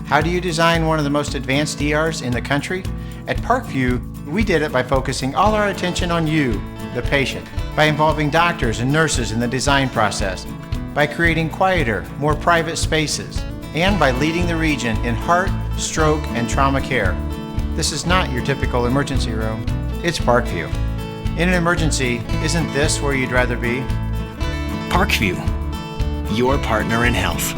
How do you design one of the most advanced ERs in the country? At Parkview, we did it by focusing all our attention on you, the patient, by involving doctors and nurses in the design process, by creating quieter, more private spaces, and by leading the region in heart, stroke, and trauma care. This is not your typical emergency room. It's Parkview. In an emergency, isn't this where you'd rather be? Parkview, your partner in health.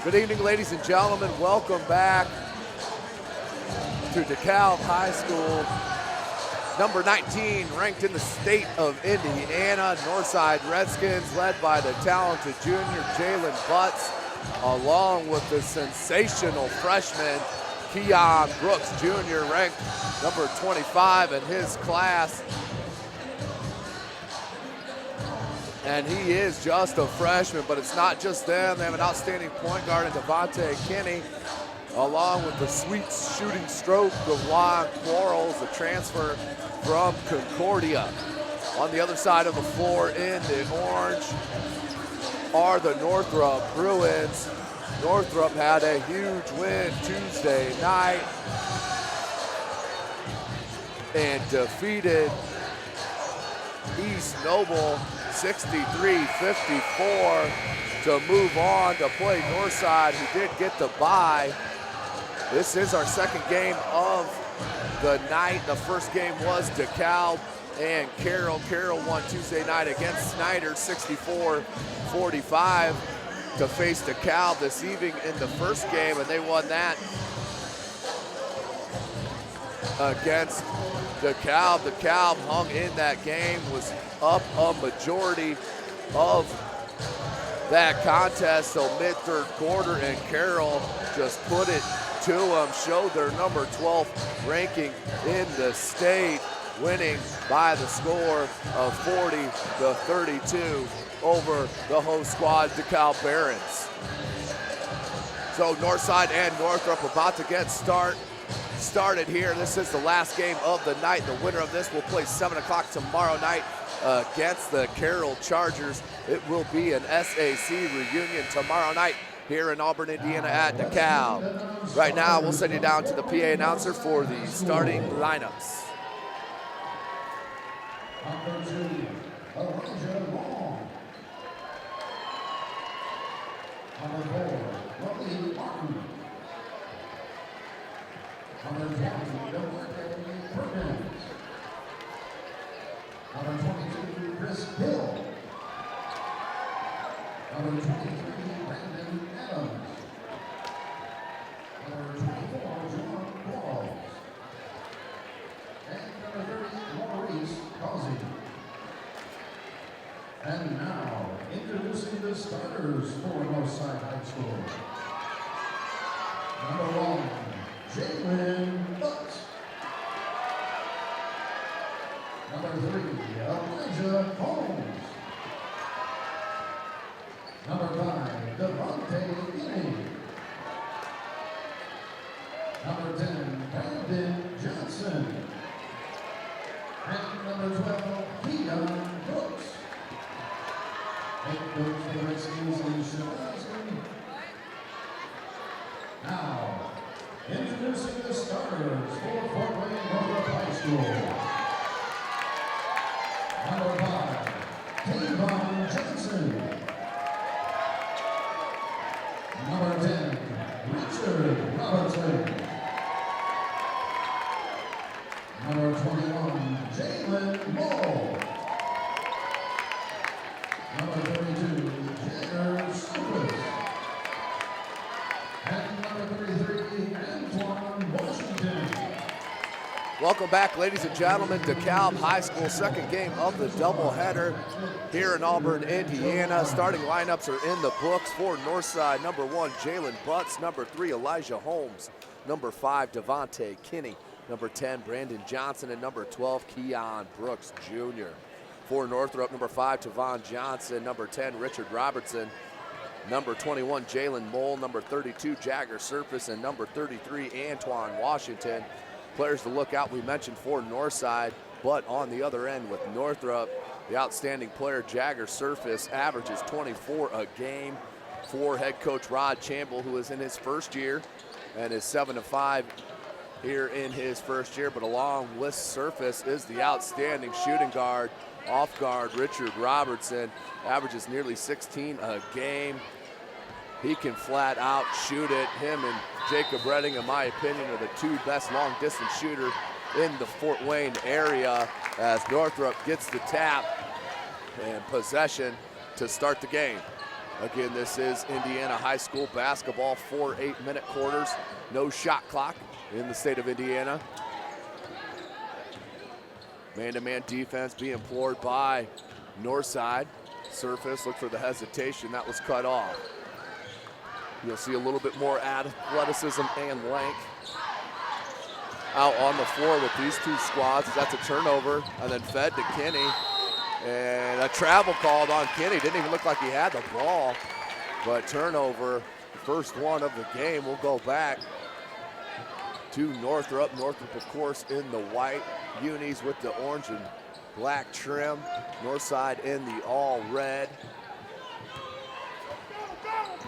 Good evening, ladies and gentlemen. Welcome back to DeKalb High School. Number 19, ranked in the state of Indiana, Northside Redskins, led by the talented junior Jalen Butts, along with the sensational freshman Keon Brooks Jr., ranked number 25 in his class. And he is just a freshman, but it's not just them. They have an outstanding point guard in Devontae Kinney, along with the sweet shooting stroke of Juan Quarles, a transfer from Concordia. On the other side of the floor in the orange are the Northrop Bruins. Northrop had a huge win Tuesday night and defeated East Noble 63-54 to move on to play Northside, who did get the bye. This is our second game of the night. The first game was DeKalb and Carroll. Carroll won Tuesday night against Snyder 64-45 to face DeKalb this evening in the first game, and they won that against DeKalb. DeKalb hung in that game, was up a majority of that contest, so mid-third quarter, and Carroll just put it to them, showed their number 12 ranking in the state, winning by the score of 40-32 over the host squad, DeKalb Barons. So Northside and Northrop about to get started here. This is the last game of the night. The winner of this will play 7 o'clock tomorrow night against the Carroll Chargers. It will be an SAC reunion tomorrow night here in Auburn, Indiana at DeKalb. Right now, we'll send you down to the PA announcer for the starting lineups. Number 22, Chris Hill. Number 23, Brandon Adams. Number 24, John Quarles. And number 30, Maurice Causey. And now, introducing the starters for Northside High School. Number 1, Jalen Butts. Number 3, Elijah Holmes. Number 5, Devontae Kinney. Number 10, Brandon Johnson. And number 12, Keon Brooks. Head coach for the Redskins in Sheboygan. Now, introducing the starters for Fort Wayne Northrop High School. Number 5, Tavon Johnson. Number 10, Richard Robertson. Number 21, Jalen Moore. Number 32, Jagger Stewart. And number 33, Antoine Washington. Welcome back, ladies and gentlemen. DeKalb High School, second game of the doubleheader here in Auburn, Indiana. Starting lineups are in the books for Northside. Number 1, Jalen Butts. Number 3, Elijah Holmes. Number 5, Devontae Kinney. Number 10, Brandon Johnson. And number 12, Keon Brooks Jr. For Northrop, number 5, Tavon Johnson. Number 10, Richard Robertson. Number 21, Jalen Mole. Number 32, Jagger Surface. And number 33, Antoine Washington. Players to look out, we mentioned for Northside, but on the other end with Northrop, the outstanding player Jagger Surface averages 24 a game for head coach Rod Chamble, who is in his first year and is 7-5 here in his first year. But along with Surface is the outstanding shooting guard, off guard Richard Robertson, averages nearly 16 a game. He can flat out shoot it. Him and Jacob Redding, in my opinion, are the two best long distance shooters in the Fort Wayne area, as Northrop gets the tap and possession to start the game. Again, this is Indiana High School basketball, 4 8-minute quarters, no shot clock in the state of Indiana. Man-to-man defense being employed by Northside. Surface, look for the hesitation, that was cut off. You'll see a little bit more athleticism and length out on the floor with these two squads. That's a turnover and then fed to Kinney. And a travel called on Kinney. Didn't even look like he had the ball, but turnover, first one of the game. Will go back to Northrop. Northrop, of course, in the white unis with the orange and black trim. Northside in the all red.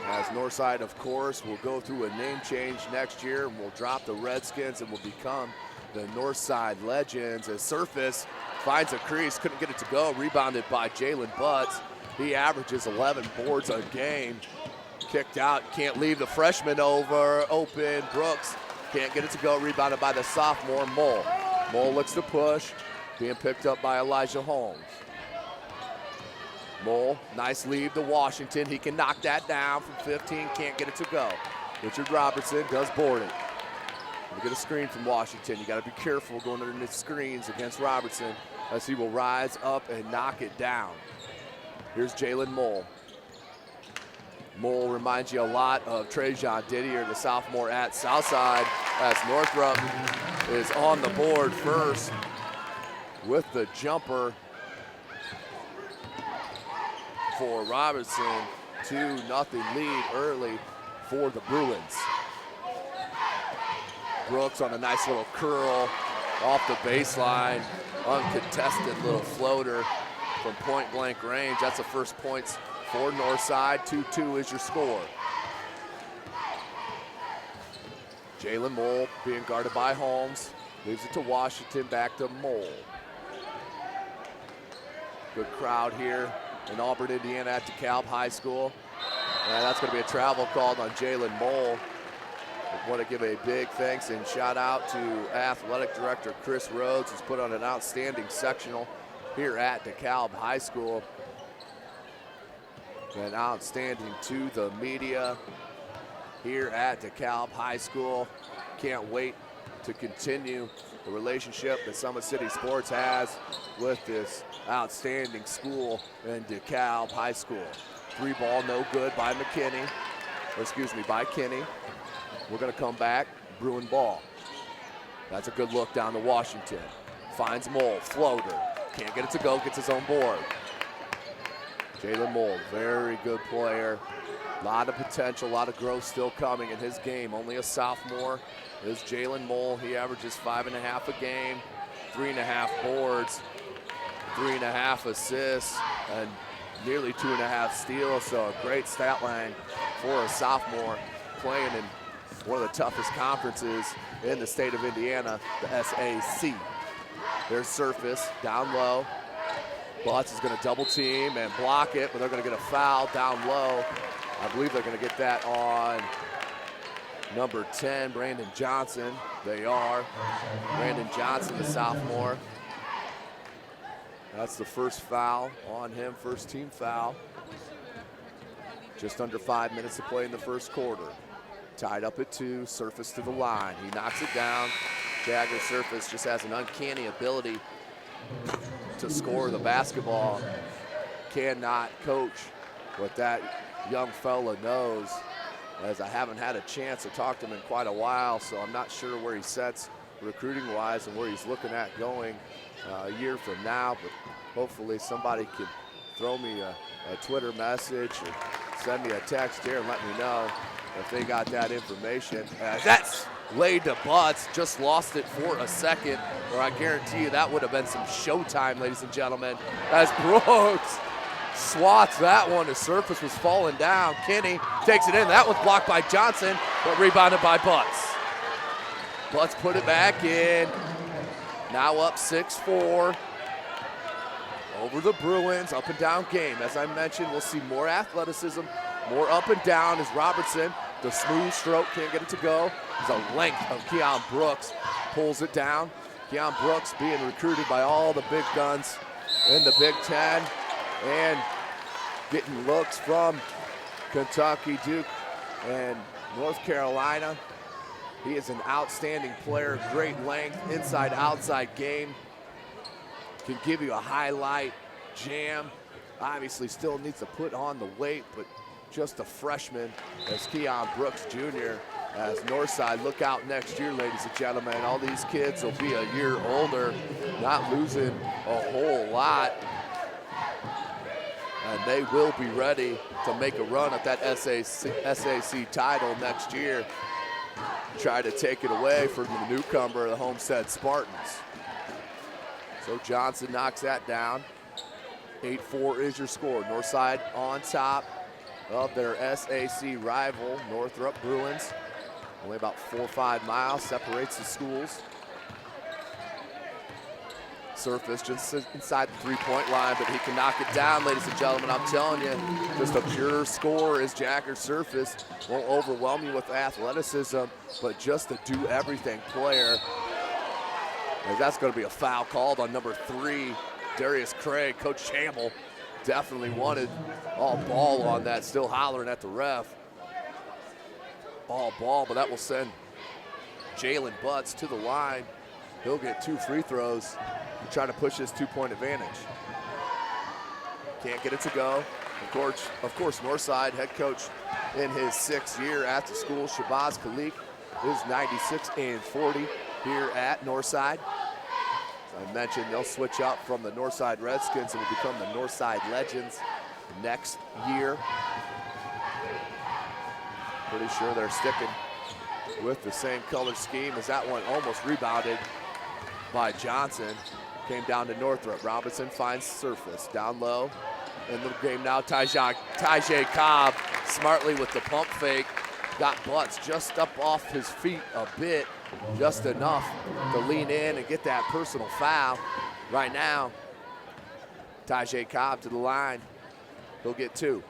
As Northside, of course, will go through a name change next year and will drop the Redskins and will become the Northside Legends. As Surface finds a crease, couldn't get it to go, rebounded by Jalen Butts. He averages 11 boards a game. Kicked out, can't leave the freshman open. Brooks can't get it to go, rebounded by the sophomore Mole. Mole looks to push, being picked up by Elijah Holmes. Mole, nice lead to Washington. He can knock that down from 15, can't get it to go. Richard Robertson does board it. We get a screen from Washington. You got to be careful going underneath screens against Robertson, as he will rise up and knock it down. Here's Jalen Mole. Mole reminds you a lot of Trajan Didier, the sophomore at Southside, as Northrop is on the board first with the jumper for Robertson. 2-0 lead early for the Bruins. Brooks on a nice little curl off the baseline. Uncontested little floater from point blank range. That's the first points for Northside. 2-2 is your score. Jalen Mole being guarded by Holmes. Leaves it to Washington, back to Mole. Good crowd here in Auburn, Indiana at DeKalb High School. And that's going to be a travel called on Jalen Mole. I want to give a big thanks and shout out to Athletic Director Chris Rhodes, who's put on an outstanding sectional here at DeKalb High School. And outstanding to the media here at DeKalb High School. Can't wait to continue the relationship that Summit City Sports has with this outstanding school in DeKalb High School. 3-ball, no good by Kinney. We're going to come back, Bruin ball. That's a good look down to Washington. Finds Mole, floater. Can't get it to go, gets his own board. Jalen Mole, very good player. A lot of potential, a lot of growth still coming in his game. Only a sophomore is Jalen Mole. He averages 5.5 a game, 3.5 boards, 3.5 assists, and nearly 2.5 steals. So a great stat line for a sophomore playing in one of the toughest conferences in the state of Indiana, the SAC. There's Surface down low. Butts is going to double team and block it, but they're going to get a foul down low. I believe they're going to get that on number 10, Brandon Johnson. They are. Brandon Johnson, the sophomore. That's the first foul on him, first team foul. Just under 5 minutes to play in the first quarter. Tied up at 2, Surface to the line. He knocks it down. Jagger Surface just has an uncanny ability to score the basketball. Cannot coach what that young fella knows, as I haven't had a chance to talk to him in quite a while, so I'm not sure where he sets recruiting-wise and where he's looking at going a year from now, but hopefully somebody can throw me a Twitter message or send me a text here and let me know if they got that information. That's laid to Butts, just lost it for a second, or I guarantee you that would have been some showtime, ladies and gentlemen, as Brooks swats that one as Surface was falling down. Kinney takes it in. That was blocked by Johnson, but rebounded by Butts. Butts put it back in. Now up 6-4 over the Bruins. Up and down game. As I mentioned, we'll see more athleticism, more up and down as Robertson, the smooth stroke, can't get it to go. There's a length of Keon Brooks, pulls it down. Keon Brooks being recruited by all the big guns in the Big Ten and getting looks from Kentucky, Duke, and North Carolina. He is an outstanding player, great length, inside-outside game. Can give you a highlight, jam. Obviously still needs to put on the weight, but just a freshman as Keon Brooks Jr. As Northside, look out next year, ladies and gentlemen. All these kids will be a year older, not losing a whole lot. And they will be ready to make a run at that SAC title next year. Try to take it away from the newcomer, the Homestead Spartans. So Johnson knocks that down. 8-4 is your score. Northside on top of their SAC rival, Northrop Bruins. Only about 4 or 5 miles separates the schools. Surface just inside the three-point line, but he can knock it down, ladies and gentlemen. I'm telling you, just a pure score is Jagger Surface. Won't overwhelm you with athleticism, but just a do-everything player. And that's going to be a foul called on number 3, Darius Craig. Coach Campbell definitely wanted all ball on that, still hollering at the ref. All ball, but that will send Jalen Butts to the line. He'll get 2 free throws to try to push his 2-point advantage. Can't get it to go. Of course, Northside head coach in his 6th year at the school, Shabazz Khalik, is 96-40 here at Northside. As I mentioned, they'll switch up from the Northside Redskins and will become the Northside Legends next year. Pretty sure they're sticking with the same color scheme as that one, almost rebounded by Johnson. Came down to Northrop. Robinson finds Surface down low in the game now. Tajay Cobb smartly with the pump fake. Got Butts just up off his feet a bit, just enough to lean in and get that personal foul. Right now, Tajay Cobb to the line. He'll get 2.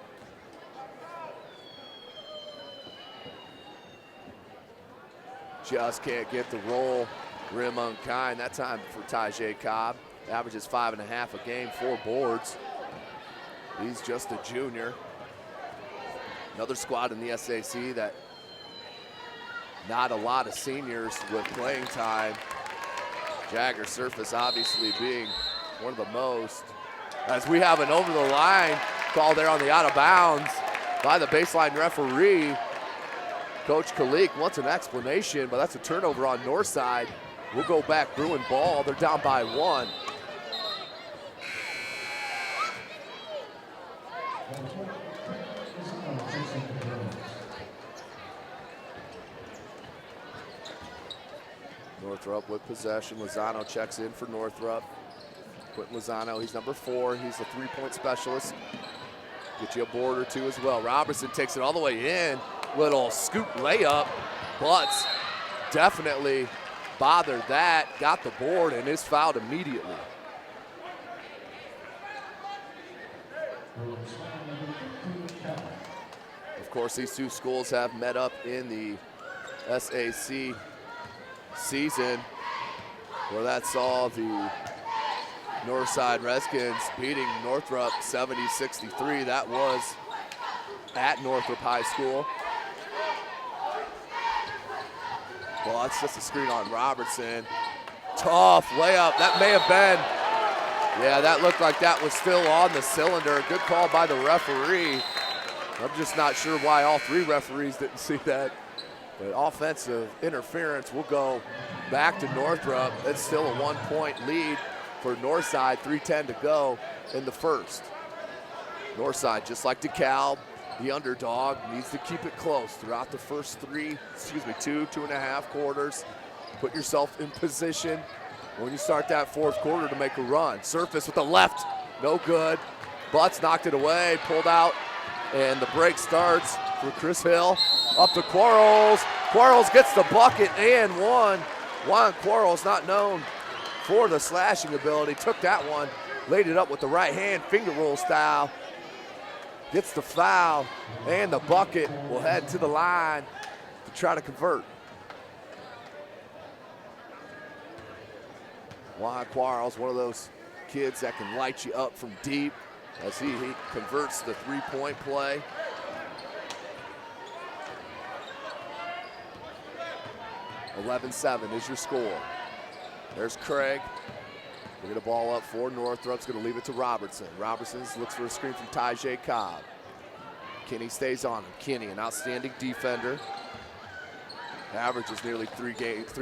Just can't get the roll. Rim unkind that time for Tajay Cobb. Averages 5.5 a game, 4 boards. He's just a junior. Another squad in the SAC that not a lot of seniors with playing time. Jagger Surface obviously being one of the most. As we have an over the line call there on the out of bounds by the baseline referee. Coach Khalik wants an explanation, but that's a turnover on Northside. We'll go back, Bruin ball. They're down by 1. Northrop with possession. Lozano checks in for Northrop. Quentin Lozano, he's number 4. He's the 3-point specialist. Get you a board or 2 as well. Robertson takes it all the way in. Little scoop layup. Butts definitely bothered that. Got the board and is fouled immediately. Of course, these 2 schools have met up in the SAC season, where that saw the Northside Redskins beating Northrop 70-63. That was at Northrop High School. Well, that's just a screen on Robertson. Tough layup. That may have been, yeah, that looked like that was still on the cylinder. Good call by the referee. I'm just not sure why all 3 referees didn't see that. But offensive interference will go back to Northrop. It's still a 1-point lead for Northside, 3:10 to go in the first. Northside, just like DeKalb, the underdog, needs to keep it close throughout the first 2.5 quarters. Put yourself in position when you start that 4th quarter to make a run. Surface with the left, no good. Butts knocked it away, pulled out, and the break starts for Chris Hill. Up to Quarles. Quarles gets the bucket and one. Juan Quarles, not known for the slashing ability, took that one, laid it up with the right hand, finger roll style. Gets the foul, and the bucket will head to the line to try to convert. Juan Quarles, one of those kids that can light you up from deep as he converts the three-point play. (11-7) is your score. There's Craig. We'll get a ball up for Northrop's going to leave it to Robertson. Robertson looks for a screen from DeKalb. Kinney stays on him. Kinney, an outstanding defender. Averages nearly three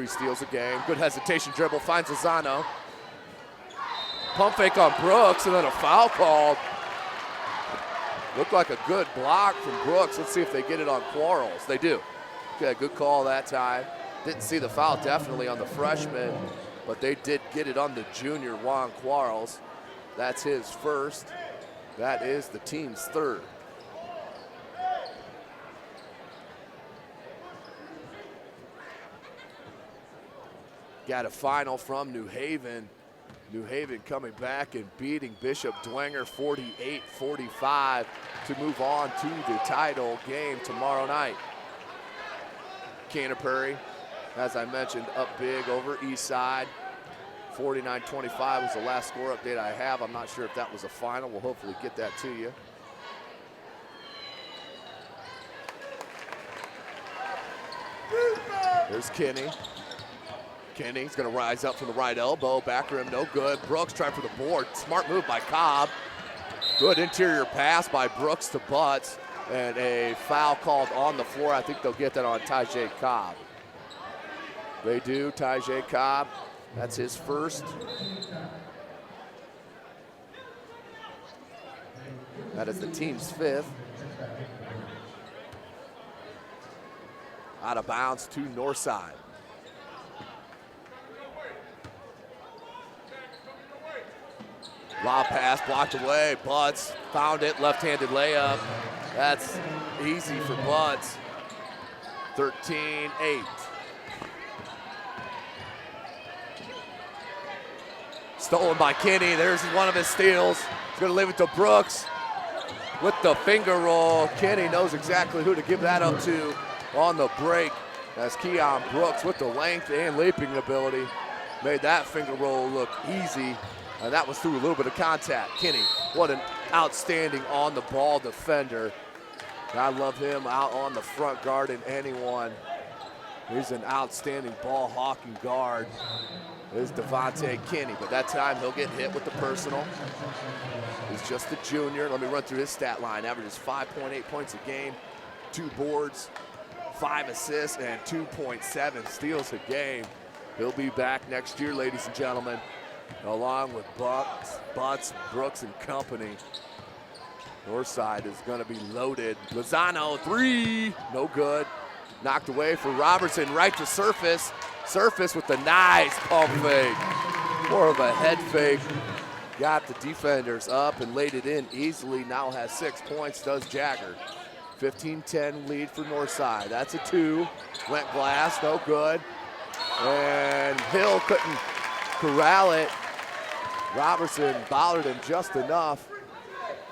steals a game. Good hesitation dribble, finds Lozano. Pump fake on Brooks, and then a foul called. Looked like a good block from Brooks. Let's see if they get it on Quarles. They do. Okay, good call that time. Didn't see the foul definitely on the freshman, but they did get it on the junior, Juan Quarles. That's his first. That is the team's third. Got a final from New Haven. New Haven coming back and beating Bishop Dwenger 48-45 to move on to the title game tomorrow night. Canterbury, as I mentioned, up big over East Side. 49-25 was the last score update I have. I'm not sure if that was a final. We'll hopefully get that to you. There's Kinney. Kinney's gonna rise up from the right elbow. Back rim, no good. Brooks trying for the board. Smart move by Cobb. Good interior pass by Brooks to Butts. And a foul called on the floor. I think they'll get that on Tajay Cobb. They do, Tajay Cobb. That's his first. That is the team's fifth. Out of bounds to Northside. Lob pass blocked away. Butts found it, left-handed layup. That's easy for Butts. 13-8. Stolen by Kinney. There's one of his steals. He's going to leave it to Brooks with the finger roll. Kinney knows exactly who to give that up to on the break. That's Keon Brooks with the length and leaping ability. Made that finger roll look easy. And that was through a little bit of contact. Kinney, what an outstanding on-the-ball defender. I love him out on the front guarding anyone. He's an outstanding ball hawking guard. Is Devontae Kinney, but that time he'll get hit with the personal. He's just a junior. Let me run through his stat line. Averages 5.8 points a game, 2 boards, 5 assists, and 2.7 steals a game. He'll be back next year, ladies and gentlemen, along with Butts, Brooks, and company. Northside is going to be loaded. Lozano, 3, no good. Knocked away for Robertson, right to Surface. Surface with the nice pump fake. More of a head fake. Got the defenders up and laid it in easily. Now has 6 points, does Jagger. 15-10 lead for Northside. That's a 2. Went glass, no good. And Hill couldn't corral it. Robertson bothered him just enough.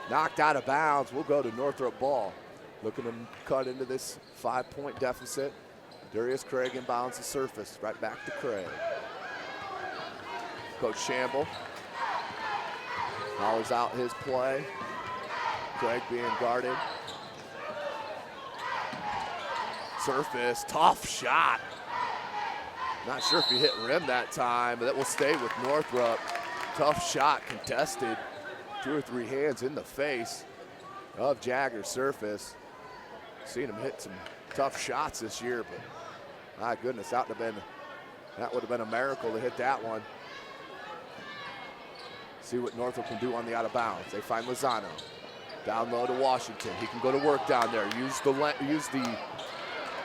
Knocked out of bounds. We'll go to Northrop ball. Looking to cut into this 5-point deficit. Darius Craig inbounds the Surface. Right back to Craig. Coach Shamble hollers out his play. Craig being guarded. Surface, tough shot. Not sure if he hit rim that time, but that will stay with Northrop. Tough shot contested. 2 or 3 hands in the face of Jagger Surface. Seen him hit some tough shots this year, but my goodness, that would have been a miracle to hit that one. See what Northrop can do on the out of bounds. They find Lozano. Down low to Washington. He can go to work down there. Use the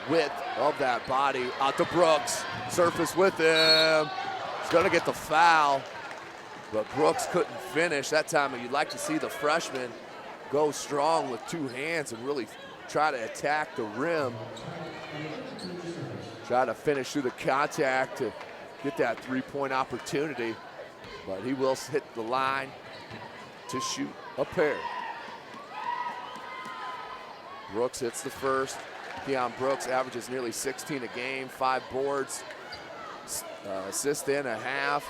width of that body. Out to Brooks. Surface with him. He's going to get the foul. But Brooks couldn't finish that time, and you'd like to see the freshman go strong with two hands and really try to attack the rim. Try to finish through the contact to get that three-point opportunity. But he will hit the line to shoot a pair. Brooks hits the first. Keon Brooks averages nearly 16 a game, 5 boards, assist and a half,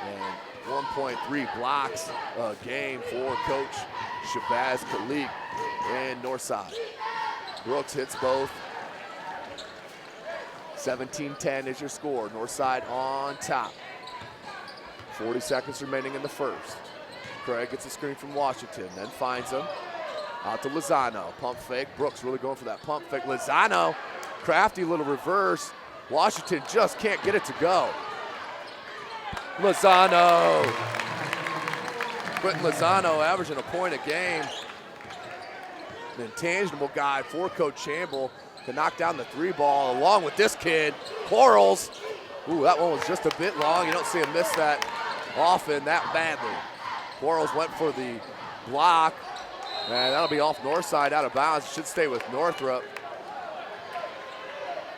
and 1.3 blocks a game for Coach Shabazz Khalik and Northside. Brooks hits both. 17-10 is your score. Northside on top. 40 seconds remaining in the first. Craig gets a screen from Washington, then finds him. Out to Lozano, pump fake. Brooks really going for that pump fake. Lozano, crafty little reverse. Washington just can't get it to go. Lozano. Quentin Lozano averaging a point a game. An intangible guy for Coach Chamble to knock down the three ball along with this kid, Quarles. Ooh, that one was just a bit long. You don't see him miss that often that badly. Quarles went for the block. And that'll be off Northside, out of bounds. It should stay with Northrop.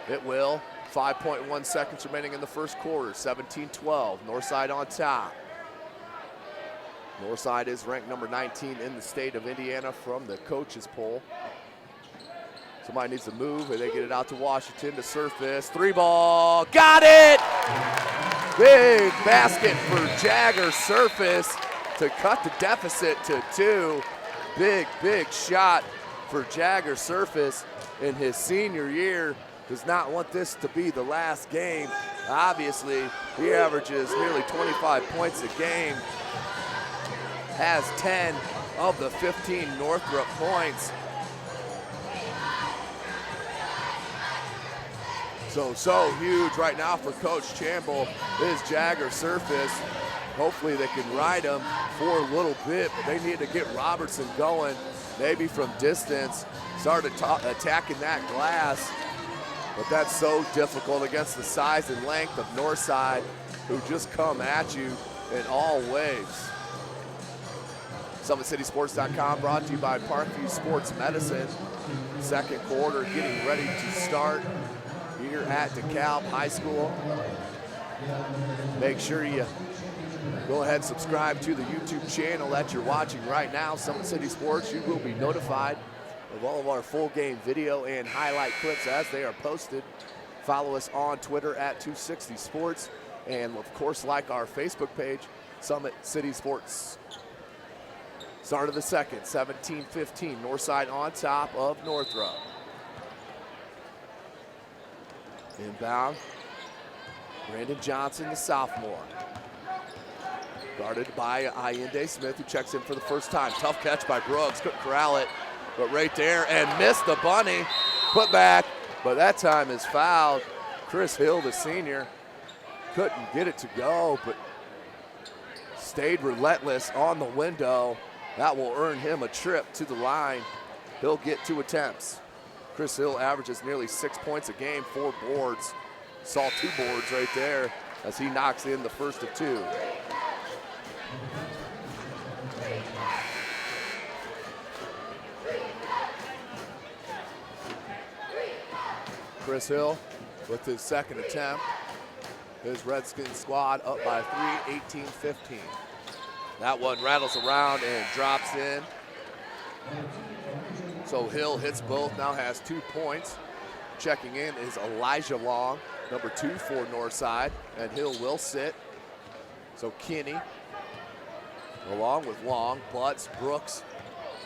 It will. 5.1 seconds remaining in the first quarter. 17-12. Northside on top. Northside is ranked number 19 in the state of Indiana from the coaches poll. Somebody needs to move, and they get it out to Washington to surface. Three ball. Got it! Big basket for Jagger Surface to cut the deficit to 2. Big shot for Jagger Surface in his senior year. Does not want this to be the last game. Obviously, he averages nearly 25 points a game. Has 10 of the 15 Northrop points. So huge right now for Coach Chamble is Jagger Surface. Hopefully they can ride him for a little bit, but they need to get Robertson going, maybe from distance, start attacking that glass. But that's so difficult against the size and length of Northside, who just come at you in all ways. SummitCitySports.com brought to you by Parkview Sports Medicine. Second quarter getting ready to start here at DeKalb High School. Make sure you go ahead and subscribe to the YouTube channel that you're watching right now, Summit City Sports. You will be notified of all of our full game video and highlight clips as they are posted. Follow us on Twitter at 260 Sports, and of course like our Facebook page, Summit City Sports. Start of the second, 17-15, Northside on top of Northrop. Inbound, Brandon Johnson, the sophomore. Guarded by Allende Smith, who checks in for the first time. Tough catch by Brooks, couldn't corral it, but right there, and missed the bunny. Put back, but that time is fouled. Chris Hill, the senior, couldn't get it to go, but stayed relentless on the window. That will earn him a trip to the line. He'll get 2 attempts. Chris Hill averages nearly 6 points a game, 4 boards. Saw 2 boards right there as he knocks in the first of 2. Chris Hill with his second attempt. His Redskins squad up by 3, 18-15. That one rattles around and drops in. So Hill hits both, now has 2 points. Checking in is Elijah Long, number 2 for Northside, and Hill will sit. So Kinney, along with Long, Butts, Brooks,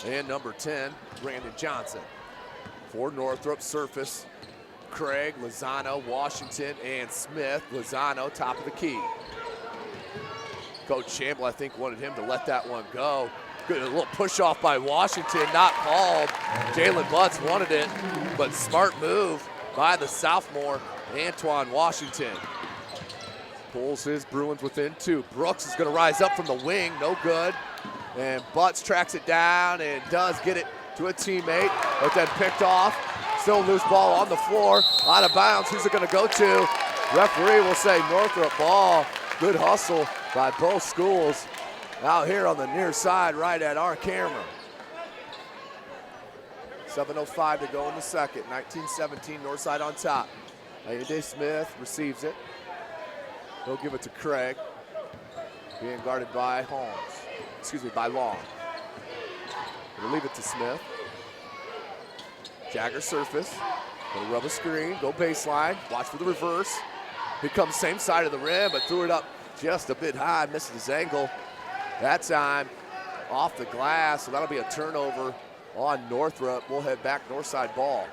and number 10, Brandon Johnson. For Northrop, Surface, Craig, Lozano, Washington, and Smith. Lozano, top of the key. Coach Chamble, I think, wanted him to let that one go. Good, a little push off by Washington, not called. Jalen Butts wanted it, but smart move by the sophomore, Antoine Washington. Pulls his Bruins within 2. Brooks is gonna rise up from the wing, no good. And Butts tracks it down and does get it to a teammate, but then picked off. Still loose ball on the floor, out of bounds. Who's it gonna go to? Referee will say Northrop ball. Good hustle by both schools out here on the near side, right at our camera. 7:05 to go in the second. 19-17, Northside on top. A.J. Smith receives it. He'll give it to Craig. Being guarded by by Long. We'll leave it to Smith. Jagger surface. Gonna rub a screen, go baseline, watch for the reverse. Here comes same side of the rim, but threw it up just a bit high, missed his angle. That time off the glass, so that'll be a turnover on Northrop. We'll head back Northside ball.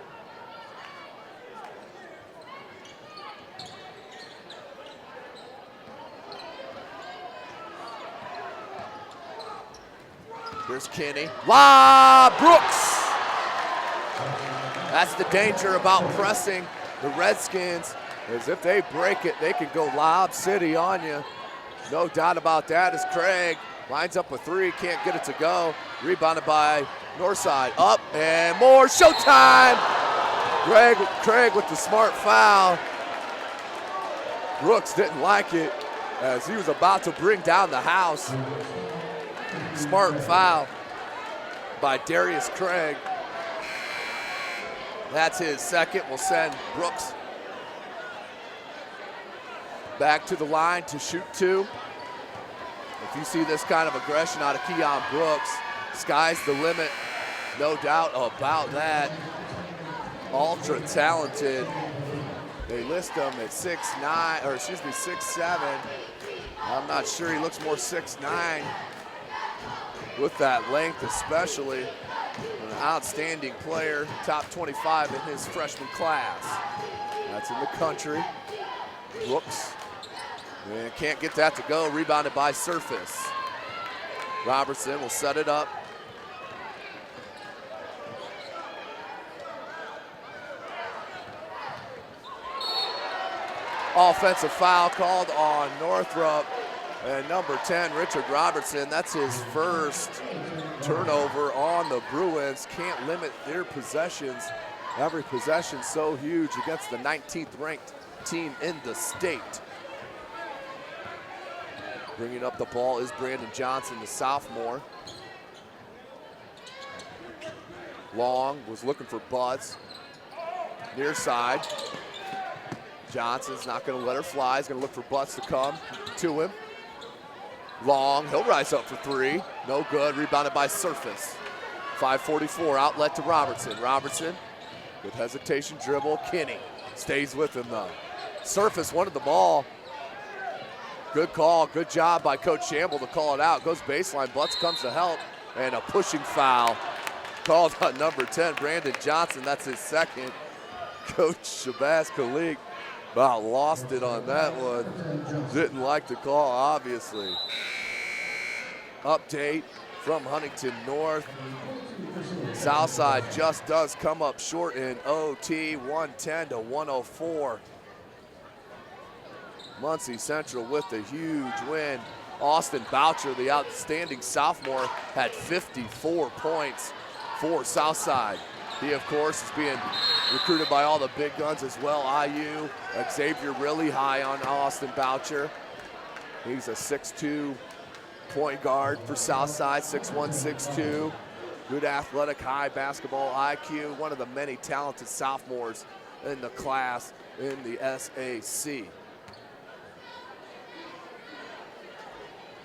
Here's Kenny. Lob, Brooks! That's the danger about pressing the Redskins, is if they break it, they can go Lob City on you. No doubt about that, as Craig lines up a three, can't get it to go. Rebounded by Northside, up and more, showtime! Craig with the smart foul. Brooks didn't like it as he was about to bring down the house. Smart foul by Darius Craig. That's his second. Will send Brooks back to the line to shoot two. If you see this kind of aggression out of Keon Brooks, sky's the limit. No doubt about that. Ultra talented. They list him at 6'9", or excuse me, 6'7". I'm not sure, he looks more 6'9". With that length especially. An outstanding player, top 25 in his freshman class. That's in the country. Brooks, and can't get that to go, rebounded by Surface. Robertson will set it up. Offensive foul called on Northrop. And number 10, Richard Robertson, that's his first turnover on the Bruins. Can't limit their possessions. Every possession so huge against the 19th ranked team in the state. Bringing up the ball is Brandon Johnson, the sophomore. Long was looking for Butts. Near side. Johnson's not going to let her fly. He's going to look for Butts to come to him. Long, he'll rise up for three. No good, rebounded by Surface. 5:44, outlet to Robertson. Robertson with hesitation, dribble. Kinney stays with him though. Surface wanted the ball. Good call, good job by Coach Shamble to call it out. Goes baseline, Butts comes to help, and a pushing foul called on number 10, Brandon Johnson. That's his second. Coach Shabazz Khalik about lost it on that one. Didn't like the call, obviously. Update from Huntington North. Southside just does come up short in OT, 110 to 104. Muncie Central with the huge win. Austin Boucher, the outstanding sophomore, had 54 points for Southside. He, of course, is being recruited by all the big guns as well. IU, Xavier really high on Austin Boucher. He's a 6'2" point guard for Southside, 6'1", 6'2". Good athletic, high basketball IQ. One of the many talented sophomores in the class in the SAC.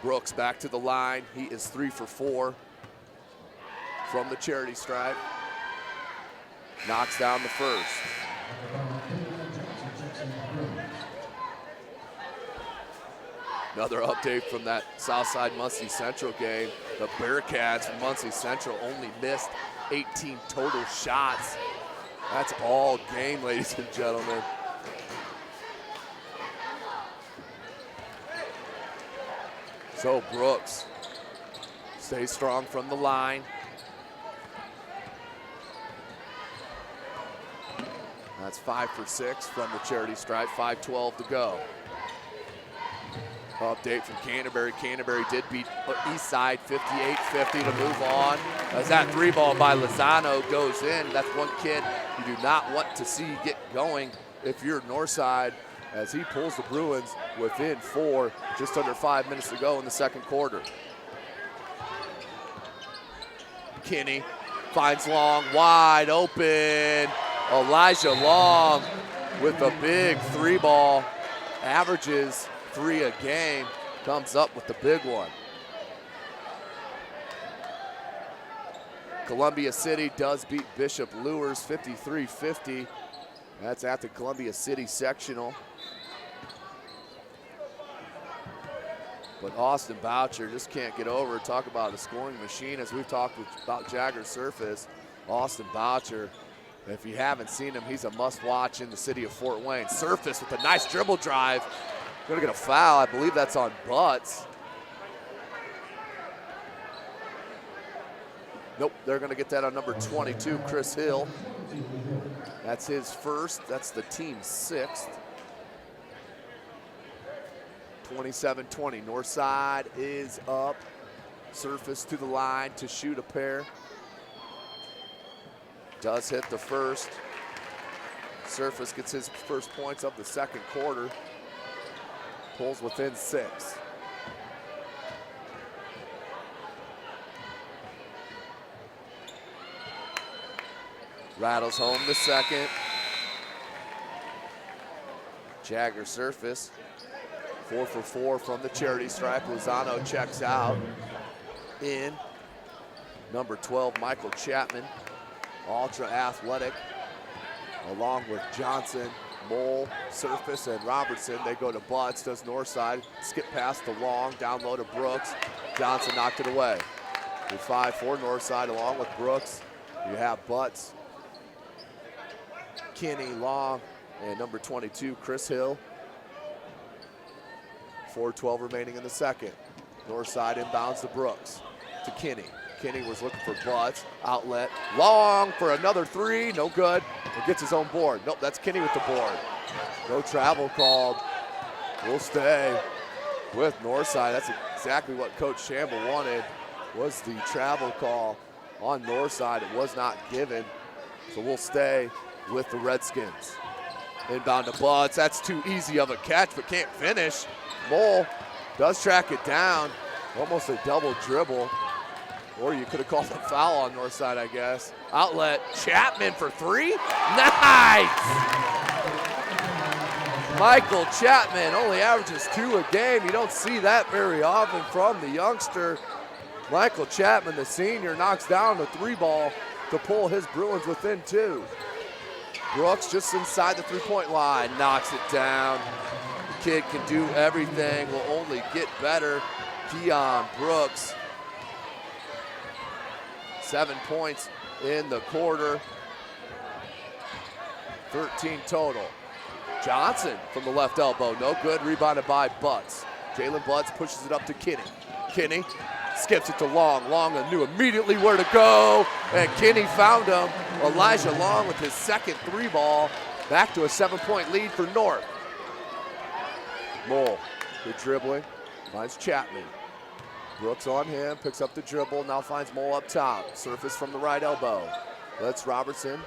Brooks back to the line. He is 3 for 4 from the charity stripe. Knocks down the first. Another update from that Southside Muncie Central game. The Bearcats from Muncie Central only missed 18 total shots. That's all game, ladies and gentlemen. So Brooks stays strong from the line. That's 5 for 6 from the charity stripe, 5:12 to go. Update from Canterbury. Canterbury did beat Eastside 58-50 to move on. As that three ball by Lozano goes in, that's one kid you do not want to see get going if you're Northside, as he pulls the Bruins within 4, just under 5 minutes to go in the second quarter. Kinney finds Long wide open. Elijah Long with a big 3-ball. Averages 3 a game. Comes up with the big one. Columbia City does beat Bishop Lures 53-50. That's at the Columbia City sectional. But Austin Boucher just can't get over it. Talk about a scoring machine. As we've talked about Jagger Surface, Austin Boucher, if you haven't seen him, he's a must-watch in the city of Fort Wayne. Surface with a nice dribble drive. Gonna get a foul. I believe that's on Butts. Nope, they're gonna get that on number 22, Chris Hill. That's his first. That's the team's 6th. 27-20. Northside is up. Surface to the line to shoot a pair. Does hit the first. Surface gets his first points of the second quarter. Pulls within 6. Rattles home the second. Jagger Surface, 4 for 4 from the charity stripe. Lozano checks out. In number 12, Michael Chapman, ultra athletic, along with Johnson, Mole, Surface, and Robertson. They go to Butts, does Northside, skip past the Long, down low to Brooks. Johnson knocked it away. With 5 for Northside, along with Brooks, you have Butts, Kinney, Long, and number 22, Chris Hill. 4:12 remaining in the second. Northside inbounds to Brooks, to Kinney. Kinney was looking for Butts, outlet. Long for another 3, no good. He gets his own board. Nope, that's Kinney with the board. No travel called. We'll stay with Northside. That's exactly what Coach Shamble wanted, was the travel call on Northside. It was not given, so we'll stay with the Redskins. Inbound to Butts. That's too easy of a catch, but can't finish. Mole does track it down. Almost a double dribble. Or you could have called a foul on Northside, I guess. Outlet, Chapman for 3. Nice! Michael Chapman only averages 2 a game. You don't see that very often from the youngster. Michael Chapman, the senior, knocks down the 3-ball to pull his Bruins within 2. Brooks just inside the 3-point line, knocks it down. The kid can do everything, will only get better. Keon Brooks, 7 points in the quarter, 13 total. Johnson from the left elbow, no good, rebounded by Butts. Jalen Butts pushes it up to Kinney. Kinney skips it to Long. Long knew immediately where to go, and Kinney found him. Elijah Long with his second 3-ball, back to a 7-point lead for North. Mole, good dribbling, finds Chapman. Brooks on him, picks up the dribble, now finds Mole up top. Surface from the right elbow. Let's Robertson.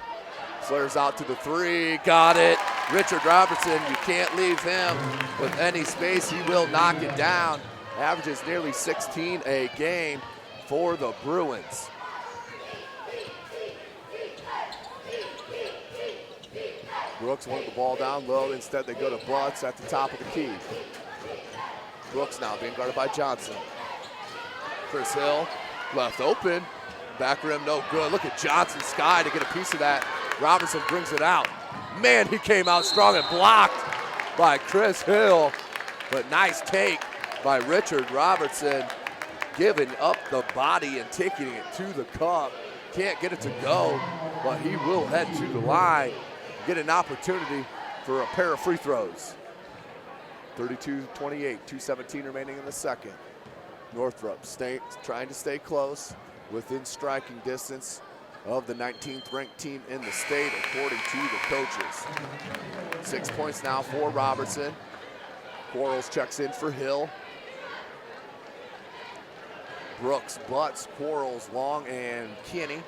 Flares out to the 3, got it. Richard Robertson, you can't leave him with any space. He will knock it down. Averages nearly 16 a game for the Bruins. Brooks wanted the ball down low. Instead, they go to Butts at the top of the key. Brooks now being guarded by Johnson. Chris Hill, left open. Back rim, no good. Look at Johnson Sky to get a piece of that. Robertson brings it out. Man, he came out strong and blocked by Chris Hill. But nice take by Richard Robertson, giving up the body and taking it to the cup. Can't get it to go, but he will head to the line, get an opportunity for a pair of free throws. 32-28, 2:17 remaining in the second. Northrop trying to stay close, within striking distance of the 19th ranked team in the state, according to the coaches. 6 points now for Robertson. Quarles checks in for Hill. Brooks, Butts, Quarles, Long, and Kinney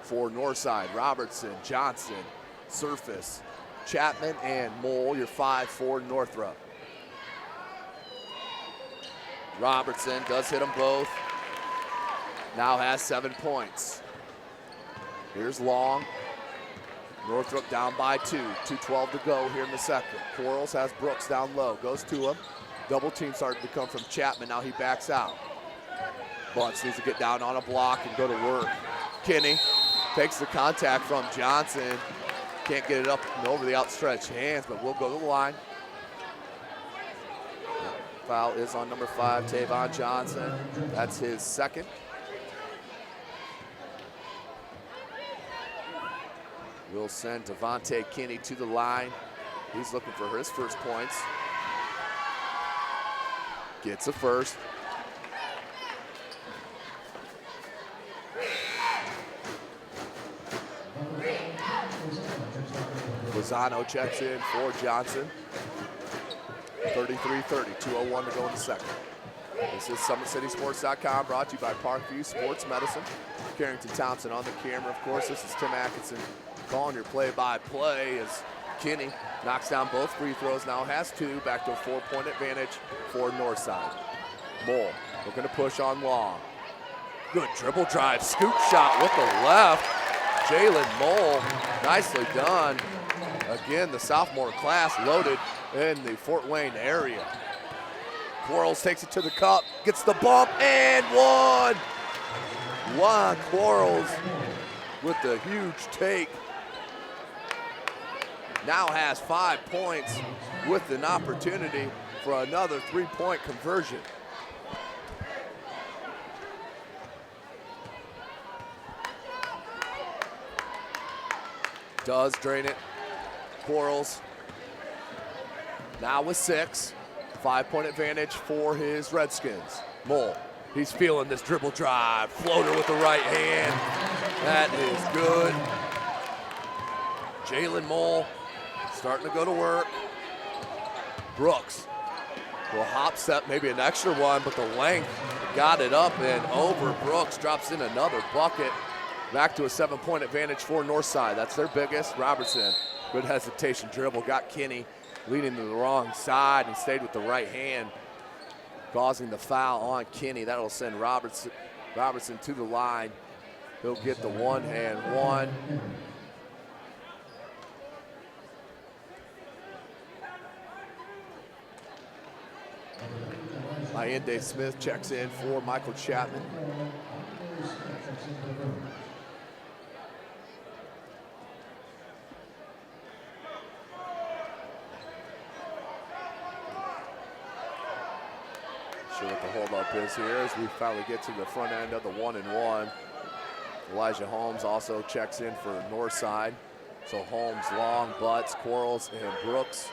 for Northside. Robertson, Johnson, Surface, Chapman, and Mole, your 5 for Northrop. Robertson does hit them both. now has 7 points. Here's Long. Northrop down by 2. 2:12 to go here in the second. Quarles has Brooks down low, goes to him. Double team starting to come from Chapman, now he backs out. Bunch needs to get down on a block and go to work. Kinney takes the contact from Johnson. Can't get it up and over the outstretched hands, but will go to the line. Foul is on number 5, Tavon Johnson. That's his second. We'll send Devontae Kinney to the line. He's looking for his first points. Gets a first. Lozano checks in for Johnson. 33-30, 2:01 to go in the second. This is SummitCitySports.com, brought to you by Parkview Sports Medicine. Carrington Thompson on the camera, of course. This is Tim Atkinson calling your play-by-play as Kinney knocks down both free throws, now has 2, back to a 4-point advantage for Northside. Mole looking to push on Long. Good dribble drive, scoop shot with the left. Jalen Mole, nicely done. Again, the sophomore class loaded in the Fort Wayne area. Quarles takes it to the cup, gets the bump, and one. Juan Quarles with the huge take. Now has 5 points with an opportunity for another 3-point conversion. Does drain it. Quarles now with 6. 5-point advantage for his Redskins. Mole, he's feeling this dribble drive. Floater with the right hand. That is good. Jalen Mole starting to go to work. Brooks will hop step, maybe an extra one, but the length got it up and over. Brooks drops in another bucket. Back to a 7-point advantage for Northside. That's their biggest. Robertson, good hesitation dribble, got Kinney leading to the wrong side and stayed with the right hand, causing the foul on Kinney. That'll send Robertson to the line. He'll get the one-hand one. Allende Smith checks in for Michael Chapman. Sure what the holdup is here as we finally get to the front end of the 1-and-1. Elijah Holmes also checks in for Northside. So Holmes, Long, Butts, Quarles, and Brooks.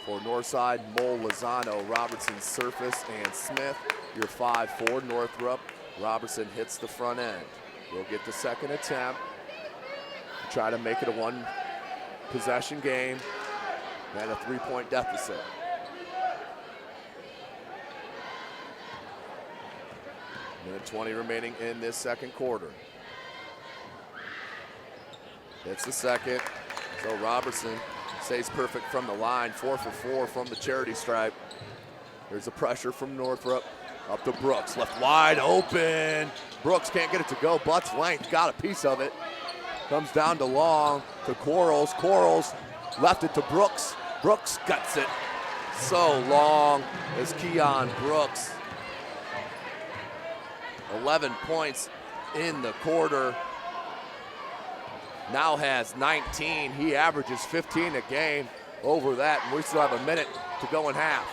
For Northside, Mole, Lozano, Robertson, Surface, and Smith. Your 5 for Northrop. Robertson hits the front end. We'll get the second attempt. Try to make it a 1-possession game and a 3-point deficit. Minute 20 remaining in this second quarter. It's the second. So Robertson stays perfect from the line, 4 for 4 from the charity stripe. There's a pressure from Northrop. Up to Brooks, left wide open. Brooks can't get it to go. Butts length got a piece of it. Comes down to Long, to Quarles. Quarles left it to Brooks. Brooks guts it. So Long is Keon Brooks. 11 points in the quarter. Now has 19. He averages 15 a game over that, and we still have a minute to go in half.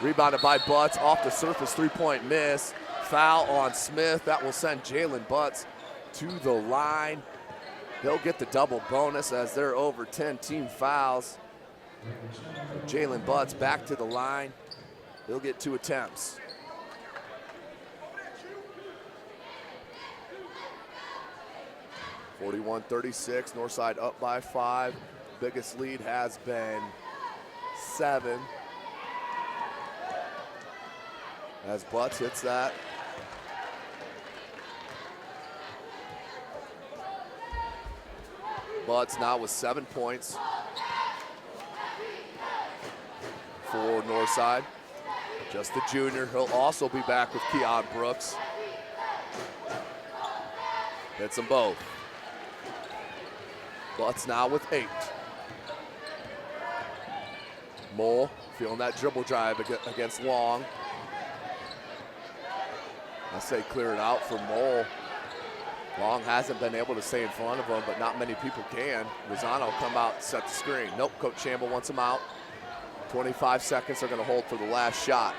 Rebounded by Butts, off the surface, 3-point miss. Foul on Smith. That will send Jalen Butts to the line. He'll get the double bonus as they're over 10 team fouls. Jalen Butts back to the line. He'll get 2 attempts. (41-36), Northside up by 5. Biggest lead has been 7. As Butts hits that. Butts now with 7 points for Northside. Just the junior. He'll also be back with Keon Brooks. Hits them both. Butts now with 8. Mole feeling that dribble drive against Long. I say clear it out for Mole. Long hasn't been able to stay in front of him, but not many people can. Lozano come out, set the screen. Nope, Coach Shamble wants him out. 25 seconds they're going to hold for the last shot.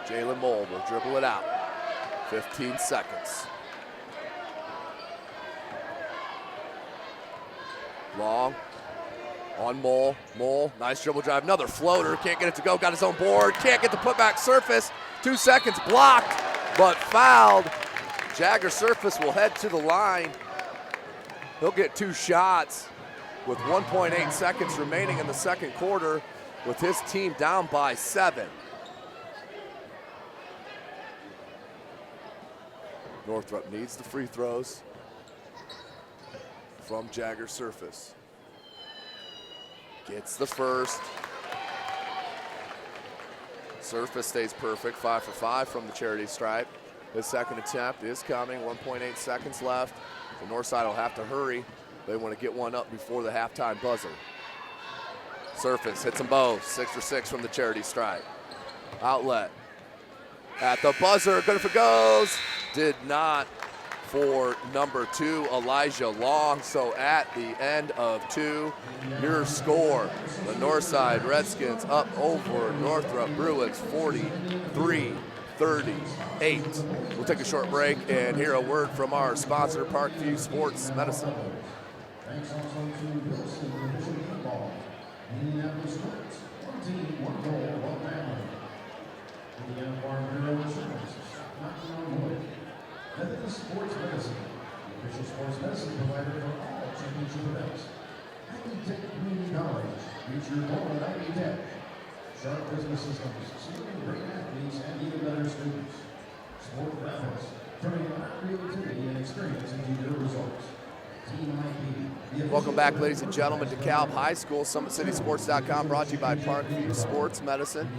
Jalen Mole will dribble it out. 15 seconds. Long on Mole. Mole, nice dribble drive. Another floater, can't get it to go. Got his own board, can't get the putback surface. 2 seconds blocked, but fouled. Jagger Surface will head to the line. He'll get 2 shots with 1.8 seconds remaining in the second quarter with his team down by 7. Northrop needs the free throws from Jagger Surface. Gets the first. Surface stays perfect, 5 for 5 from the charity stripe. His second attempt is coming, 1.8 seconds left. The north side will have to hurry. They want to get one up before the halftime buzzer. Surface hits them both, 6 for 6 from the charity stripe. Outlet at the buzzer, good if it goes. Did not for number 2, Elijah Long. So at the end of 2, your score, the Northside Redskins up over Northrop Bruins 43-38. We'll take a short break and hear a word from our sponsor, Parkview Sports Medicine. Thanks also to Wilson Division Football. Indianapolis Sports, one team, one goal, one family. Indiana Farm Bureau Insurance, knocking on wood. Methodist Sports Medicine, the official sports medicine provider for all championship events. Ivy Tech Community College, reach your goal at Ivy Tech. Sharp business systems, seeing great athletes and even better students. Sport graphics, turning our creativity and experience into your results. Welcome back, ladies and gentlemen, to DeKalb High School. SummitCitySports.com brought to you by Parkview Sports Medicine.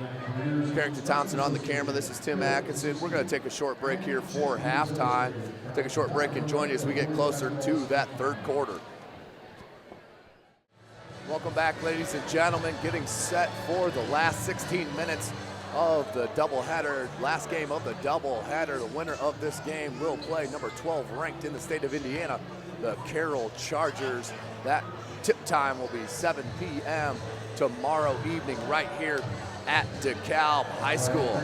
Carrington Townsend on the camera. This is Tim Atkinson. We're going to take a short break here for halftime. Take a short break and join you as we get closer to that third quarter. Welcome back, ladies and gentlemen. Getting set for the last 16 minutes of the doubleheader. Last game of the doubleheader. The winner of this game will play number 12 ranked in the state of Indiana, the Carroll Chargers. That tip time will be 7 p.m. tomorrow evening right here at DeKalb High School.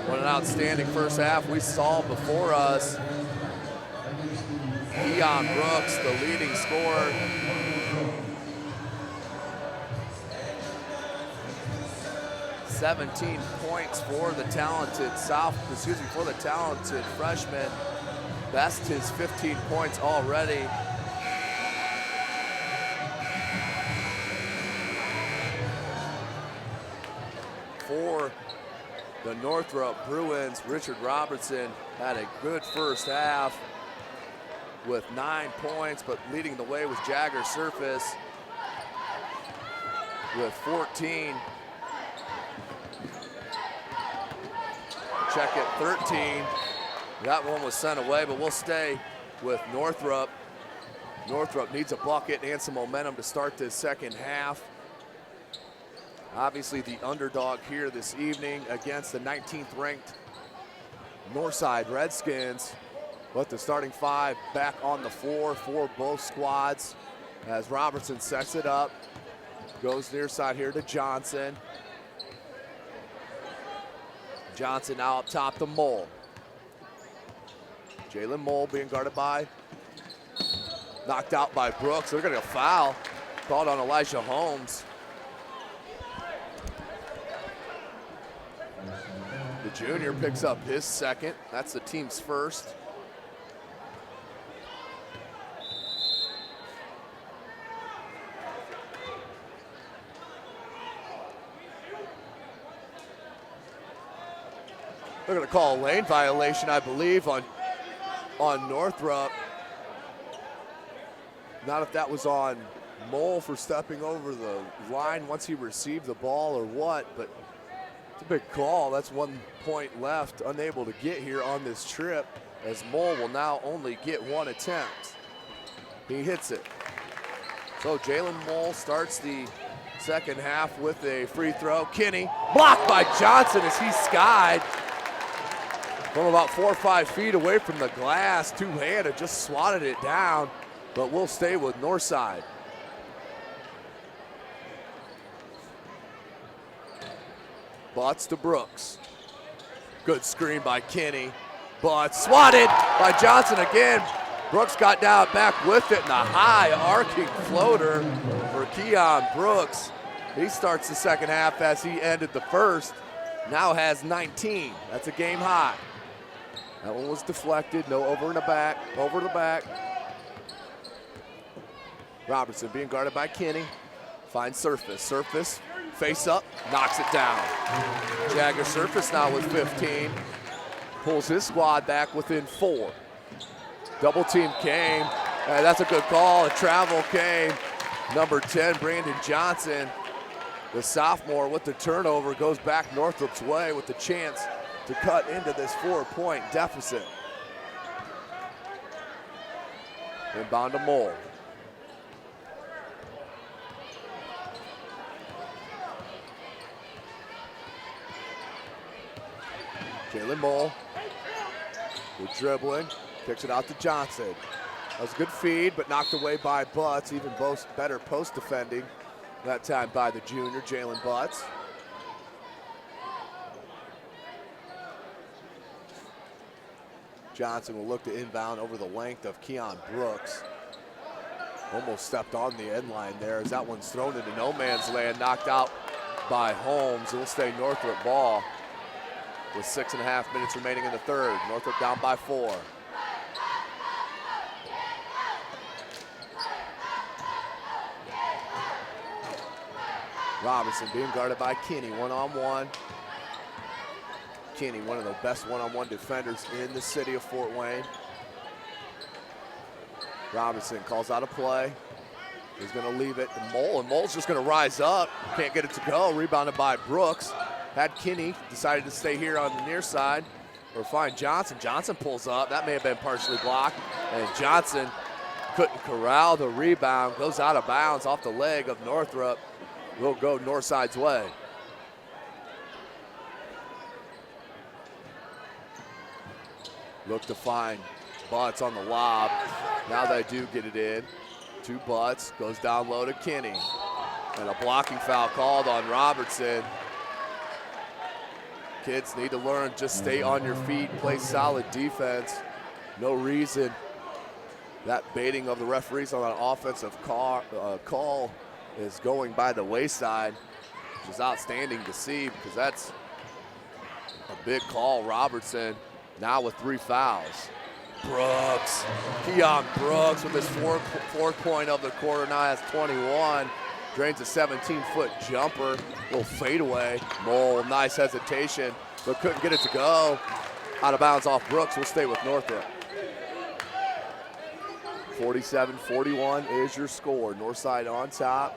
What an outstanding first half we saw before us. Keon Brooks, the leading scorer. $17 points for the talented freshman. Best his 15 points already. For the Northrop Bruins, Richard Robertson had a good first half with 9 points, but leading the way was Jagger Surface with 14. Check it, 13. That one was sent away, but we'll stay with Northrop. Northrop needs a bucket and some momentum to start this second half. Obviously the underdog here this evening against the 19th ranked Northside Redskins. But the starting 5 back on the floor for both squads as Robertson sets it up. Goes near side here to Johnson. Johnson now up top to Mole. Jalen Mole being guarded by, knocked out by Brooks. They're gonna foul, called on Elijah Holmes. The junior picks up his second. That's the team's first. They're gonna call a lane violation, I believe, on Northrop. Not if that was on Mole for stepping over the line once he received the ball or what, but It's a big call. That's 1 point left, unable to get here on this trip, as Mole will now only get 1 attempt. He hits it. So Jalen Mole starts the second half with a free throw. Kinney blocked by Johnson as he skied from about 4 or 5 feet away from the glass. Two-handed, just swatted it down, but we'll stay with Northside. Butts to Brooks. Good screen by Kinney. Butts swatted by Johnson again. Brooks got down back with it, and a high arcing floater for Keon Brooks. He starts the second half as he ended the first. Now has 19. That's a game high. That one was deflected. No over the back. Robertson being guarded by Kinney. Finds Surface. Surface face up, knocks it down. Jagger Surface now with 15. Pulls his squad back within 4. Double team came. That's a good call. A travel came. Number 10, Brandon Johnson, the sophomore with the turnover, goes back Northrop's way with the chance to cut into this 4-point deficit. Inbound to Mole. Jalen Mole, good dribbling, kicks it out to Johnson. That was a good feed, but knocked away by Butts. Even better post defending that time by the junior, Jalen Butts. Johnson will look to inbound over the length of Keon Brooks. Almost stepped on the end line there as that one's thrown into no man's land, knocked out by Holmes. It'll stay Northrop ball with 6.5 minutes remaining in the third. Northrop down by 4. Robinson being guarded by Kinney, one-on-one. Kinney, one of the best one-on-one defenders in the city of Fort Wayne. Robinson calls out a play. He's gonna leave it to Mole, and Mole's just gonna rise up. Can't get it to go, rebounded by Brooks. Had Kinney, decided to stay here on the near side, or find Johnson. Johnson pulls up, that may have been partially blocked, and Johnson couldn't corral the rebound, goes out of bounds off the leg of Northrop. Will go Northside's way. Look to find Butts on the lob. Now they do get it in. To Butts, goes down low to Kinney. And a blocking foul called on Robertson. Kids need to learn, just stay on your feet, play solid defense. No reason that baiting of the referees on an offensive call is going by the wayside, which is outstanding to see because that's a big call. Robertson now with 3 fouls. Brooks, Keon Brooks with his fourth point of the quarter now has 21. Drains a 17-foot jumper, little fadeaway. Mole, nice hesitation, but couldn't get it to go. Out of bounds off Brooks, will stay with Northrop. 47-41 is your score. Northside on top.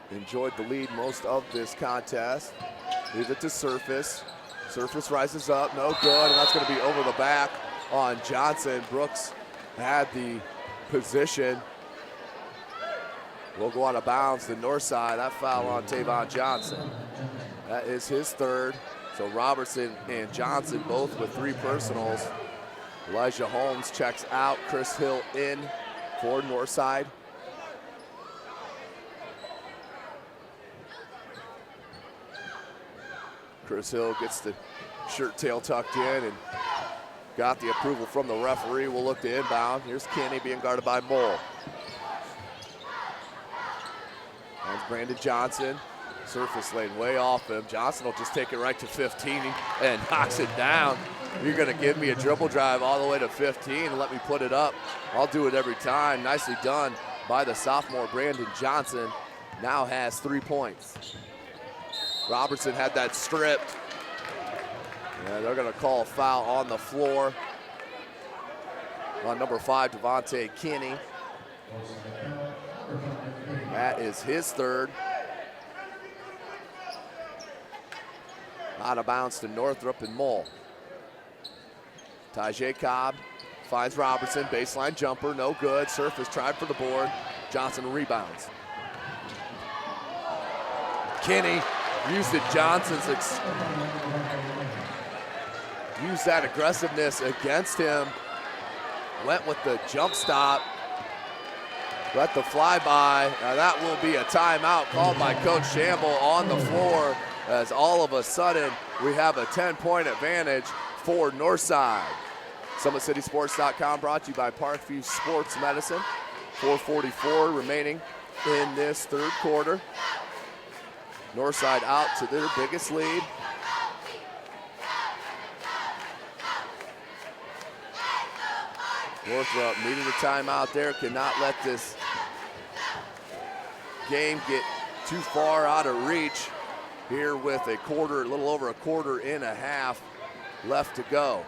Enjoyed the lead most of this contest. Leaves it to Surface. Surface rises up, no good, and that's gonna be over the back on Johnson. Brooks had the position. Will go out of bounds to Northside. That foul on Tavon Johnson. That is his third. So Robertson and Johnson both with 3 personals. Elijah Holmes checks out. Chris Hill in for Northside. Chris Hill gets the shirt tail tucked in and got the approval from the referee. We'll look to inbound. Here's Kinney being guarded by Mole. There's Brandon Johnson. Surface lane way off him. Johnson will just take it right to 15 and knocks it down. You're gonna give me a dribble drive all the way to 15 and let me put it up. I'll do it every time. Nicely done by the sophomore Brandon Johnson. Now has 3 points. Robertson had that stripped. And they're gonna call a foul on the floor on number 5, Devontae Kinney. That is his third. Out of bounds to Northrop and Mole. DeKalb finds Robertson, baseline jumper, no good. Surface tried for the board. Johnson rebounds. Kinney used used that aggressiveness against him. Went with the jump stop. Let the flyby. Now that will be a timeout called by Coach Shamble on the floor, as all of a sudden we have a 10-point advantage for Northside. SummitCitySports.com brought to you by Parkview Sports Medicine. 4:44 remaining in this third quarter. Northside out to their biggest lead. Northrop needed a timeout there, cannot let this game get too far out of reach here with a little over a quarter and a half left to go.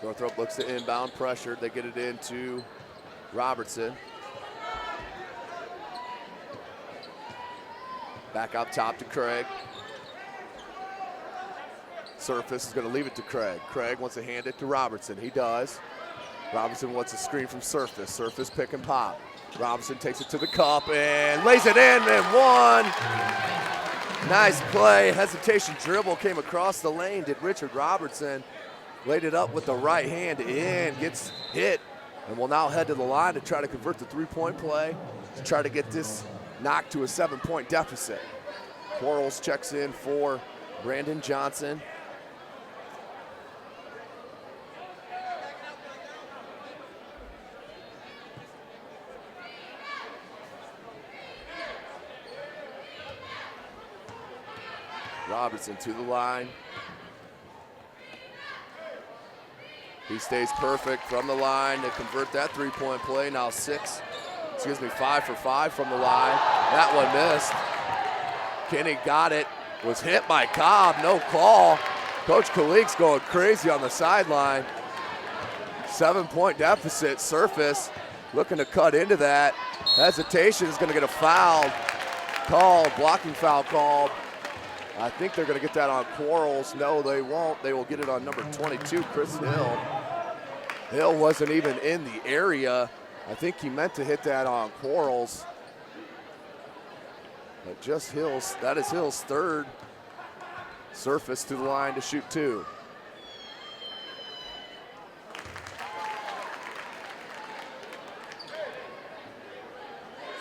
Northrop looks to inbound pressure. They get it into Robertson. Back up top to Craig. Surface is going to leave it to Craig. Craig wants to hand it to Robertson. He does. Robertson wants a screen from Surface. Surface pick and pop. Robertson takes it to the cup and lays it in and one. Nice play. Hesitation dribble came across the lane. Did Richard Robertson. Laid it up with the right hand in, gets hit, and will now head to the line to try to convert the three-point play to try to get this knocked to a 7-point deficit. Quarles checks in for Brandon Johnson. Robertson to the line. He stays perfect from the line to convert that three-point play. Now 5 for 5 from the line. That one missed. Kinney got it, was hit by Cobb, no call. Coach Kalik's going crazy on the sideline. 7-point deficit. Surface looking to cut into that. Hesitation is gonna get a foul called, blocking foul called. I think they're gonna get that on Quarles. No, they won't. They will get it on number 22, Chris Hill. Hill wasn't even in the area. I think he meant to hit that on Quarles. But just Hill's, that is Hill's third. Surface to the line to shoot 2.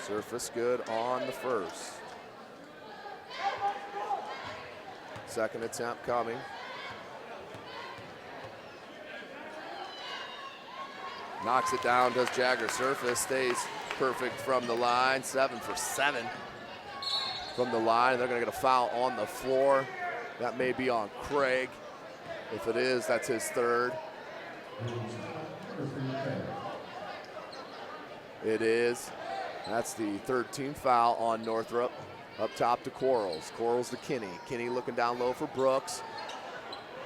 Surface good on the first. Second attempt coming. Knocks it down, does Jagger. Surface stays perfect from the line. 7 for 7 from the line. They're gonna get a foul on the floor. That may be on Craig. If it is, that's his third. It is. That's the third team foul on Northrop. Up top to Quarles. Quarles to Kinney. Kinney looking down low for Brooks.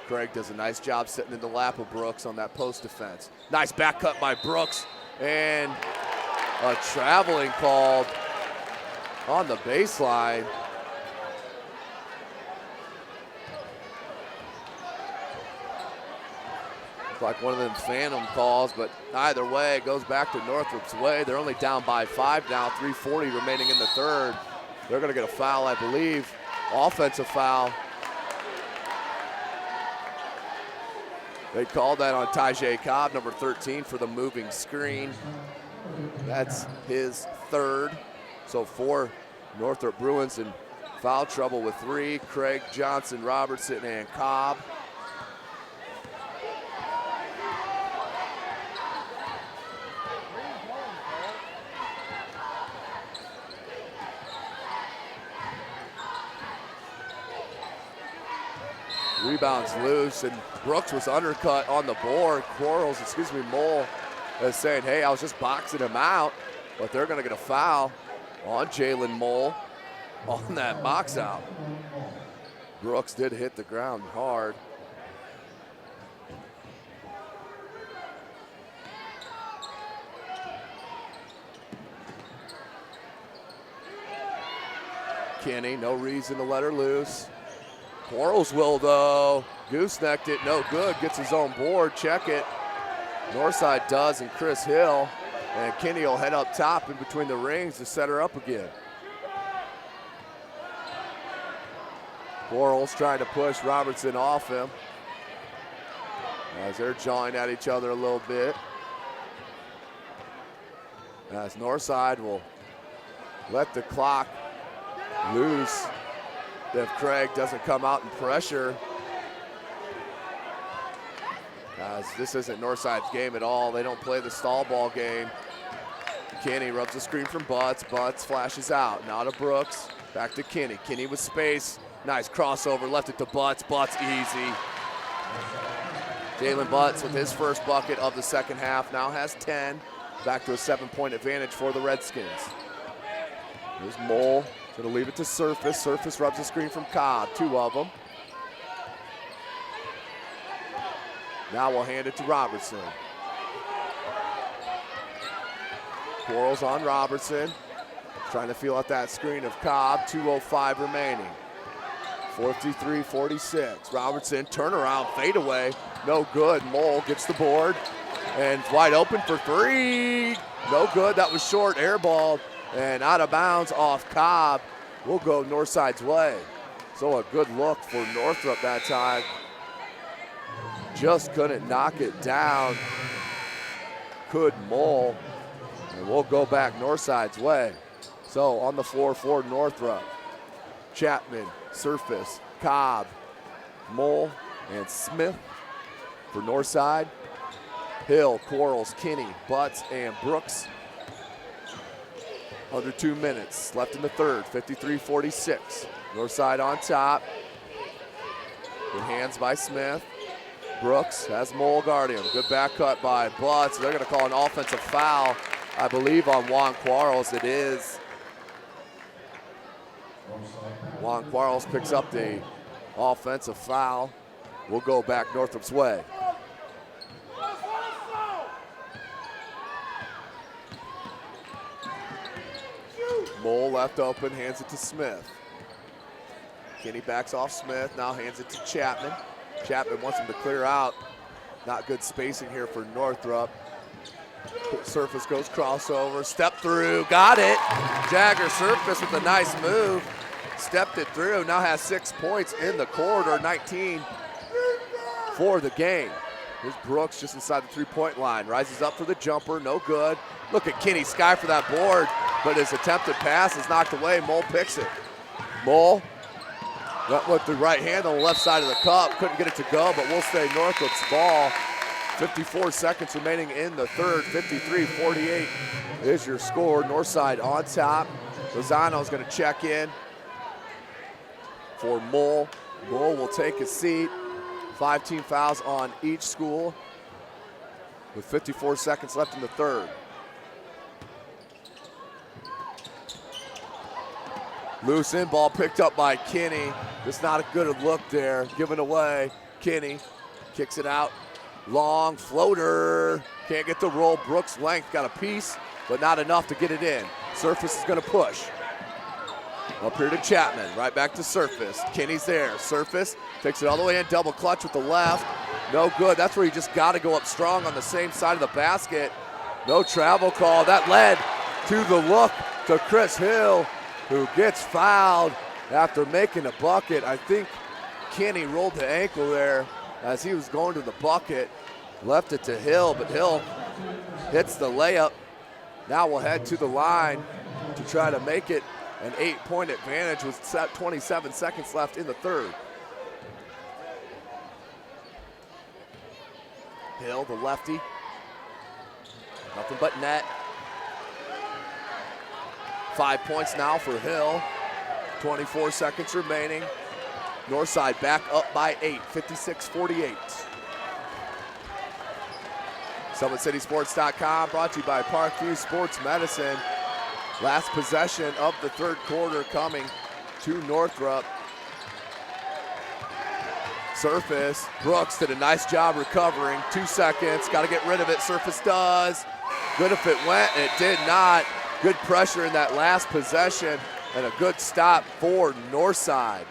Craig does a nice job sitting in the lap of Brooks on that post defense. Nice back cut by Brooks, and a traveling called on the baseline. Looks like one of them phantom calls, but either way, it goes back to Northrop's way. They're only down by 5 now, 3:40 remaining in the third. They're gonna get a foul, I believe, offensive foul. They called that on DeKalb, number 13, for the moving screen. That's his third. So 4 Northrop Bruins in foul trouble with 3. Craig, Johnson, Robertson, and Cobb. Rebounds loose, and Brooks was undercut on the board. Mole is saying, hey, I was just boxing him out, but they're gonna get a foul on Jalen Mole. on that box out. Brooks did hit the ground hard. Kenny, no reason to let her loose. Quarles will though. Goosenecked it, no good. Gets his own board, check it. Northside does, and Chris Hill. And Kenny will head up top in between the rings to set her up again. Quarles trying to push Robertson off him as they're jawing at each other a little bit. As Northside will let the clock loose if Craig doesn't come out and pressure. As this isn't Northside's game at all. They don't play the stall ball game. Kenny rubs the screen from Butts. Butts flashes out. Now to Brooks. Back to Kenny. Kenny with space. Nice crossover. Left it to Butts. Butts easy. Jalen Butts with his first bucket of the second half. Now has 10. Back to a 7-point advantage for the Redskins. Here's Mole. Going to leave it to Surface. Surface rubs the screen from Cobb. 2 of them. Now we'll hand it to Robertson. Quarles on Robertson. Trying to feel out that screen of Cobb. 2:05 remaining. 43-46. Robertson, turnaround, fadeaway. No good. Mole gets the board. And wide open for 3. No good. That was short. Airballed. And out of bounds off Cobb. We'll go Northside's way. So a good look for Northrop that time. Just couldn't knock it down. Could Mole. And we'll go back Northside's way. So on the floor for Northrop. Chapman, Surface, Cobb, Mole, and Smith for Northside. Hill, Quarles, Kinney, Butts, and Brooks. Under 2 minutes left in the third, 53-46. Northside on top. Good hands by Smith. Brooks has Mole guarding him. Good back cut by Butts. They're going to call an offensive foul, I believe, on Juan Quarles. It is. Juan Quarles picks up the offensive foul. We'll go back Northrop's way. Mole left open, hands it to Smith. Kenny backs off Smith, now hands it to Chapman. Chapman wants him to clear out. Not good spacing here for Northrop. Surface goes crossover, step through, got it. Jagger Surface with a nice move. Stepped it through, now has 6 points in the quarter, 19 for the game. Here's Brooks just inside the 3-point line. Rises up for the jumper, no good. Look at Kenny Sky for that board, but his attempted pass is knocked away. Mole picks it. Mole went with the right hand on the left side of the cup. Couldn't get it to go, but we'll stay Northrop's ball. 54 seconds remaining in the third. 53-48 is your score. Northside on top. Lozano's going to check in for Mole. Mole will take a seat. 5 team fouls on each school with 54 seconds left in the third. Loose in ball picked up by Kenny. Just not a good look there. Given away. Kenny kicks it out. Long floater. Can't get the roll. Brooks' length got a piece, but not enough to get it in. Surface is going to push. Up here to Chapman. Right back to Surface. Kenny's there. Surface takes it all the way in. Double clutch with the left. No good. That's where you just got to go up strong on the same side of the basket. No travel call. That led to the look to Chris Hill, who gets fouled after making a bucket. I think Kenny rolled the ankle there as he was going to the bucket. Left it to Hill, but Hill hits the layup. Now we'll head to the line to try to make it an 8-point advantage with 27 seconds left in the third. Hill, the lefty. Nothing but net. 5 points now for Hill. 24 seconds remaining. Northside back up by 8, 56-48. SummitCitySports.com brought to you by Parkview Sports Medicine. Last possession of the third quarter coming to Northrop. Surface, Brooks did a nice job recovering. 2 seconds, got to get rid of it. Surface does. Good if it went, it did not. Good pressure in that last possession and a good stop for Northside.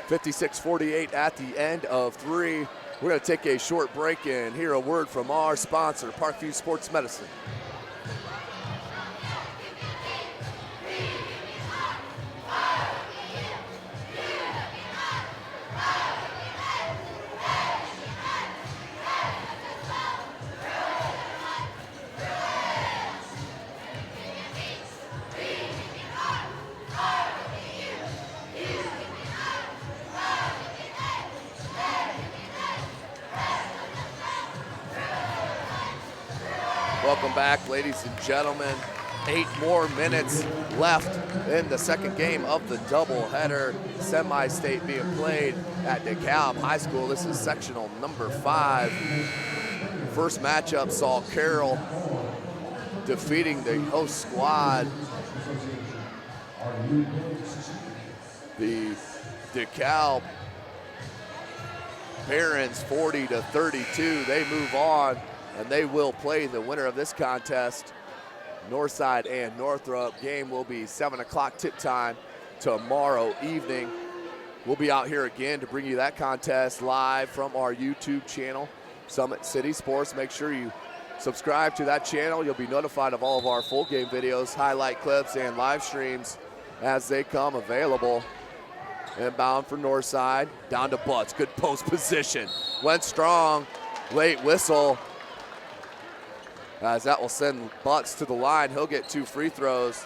56-48 at the end of 3. We're going to take a short break and hear a word from our sponsor, Parkview Sports Medicine. Welcome back, ladies and gentlemen. 8 more minutes left in the second game of the doubleheader. Semi-state being played at DeKalb High School. This is sectional number 5. First matchup saw Carroll defeating the host squad. The DeKalb Barons 40-32. They move on, and they will play the winner of this contest, Northside and Northrop. Game will be 7 o'clock tip time tomorrow evening. We'll be out here again to bring you that contest live from our YouTube channel, Summit City Sports. Make sure you subscribe to that channel. You'll be notified of all of our full game videos, highlight clips, and live streams as they come available. Inbound for Northside, down to Butts. Good post position. Went strong, late whistle. As that will send Butts to the line. He'll get 2 free throws.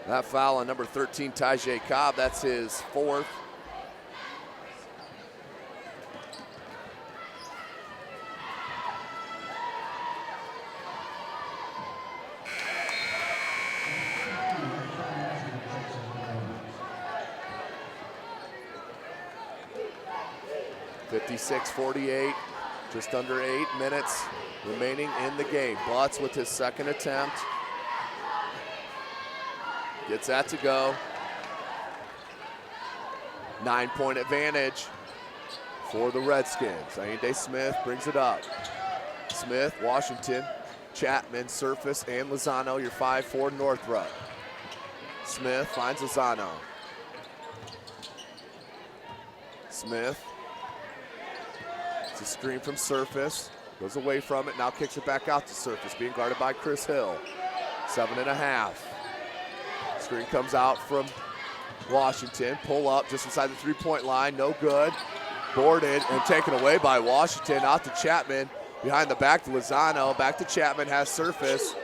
That foul on number 13, Tajay Cobb, that's his 4th. (56-48). Just under 8 minutes remaining in the game. Butts with his second attempt. Gets that to go. 9-point advantage for the Redskins. Ayinde Smith brings it up. Smith, Washington, Chapman, Surface, and Lozano, your 5-4 Northrop. Smith finds Lozano. Smith. It's a screen from Surface. Goes away from it, now kicks it back out to Surface, being guarded by Chris Hill. 7.5. Screen comes out from Washington. Pull up just inside the 3-point line, no good. Boarded and taken away by Washington, out to Chapman. Behind the back to Lozano, back to Chapman, has Surface.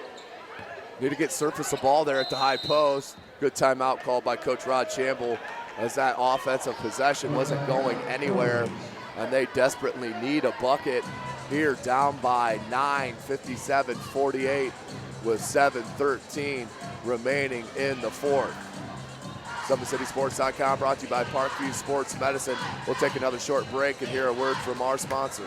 Need to get Surface the ball there at the high post. Good timeout called by Coach Rod Shamble, as that offensive possession wasn't going anywhere, and they desperately need a bucket here, down by 9, 57-48, with 7:13 remaining in the 4th. SummitCitySports.com brought to you by Parkview Sports Medicine. We'll take another short break and hear a word from our sponsor.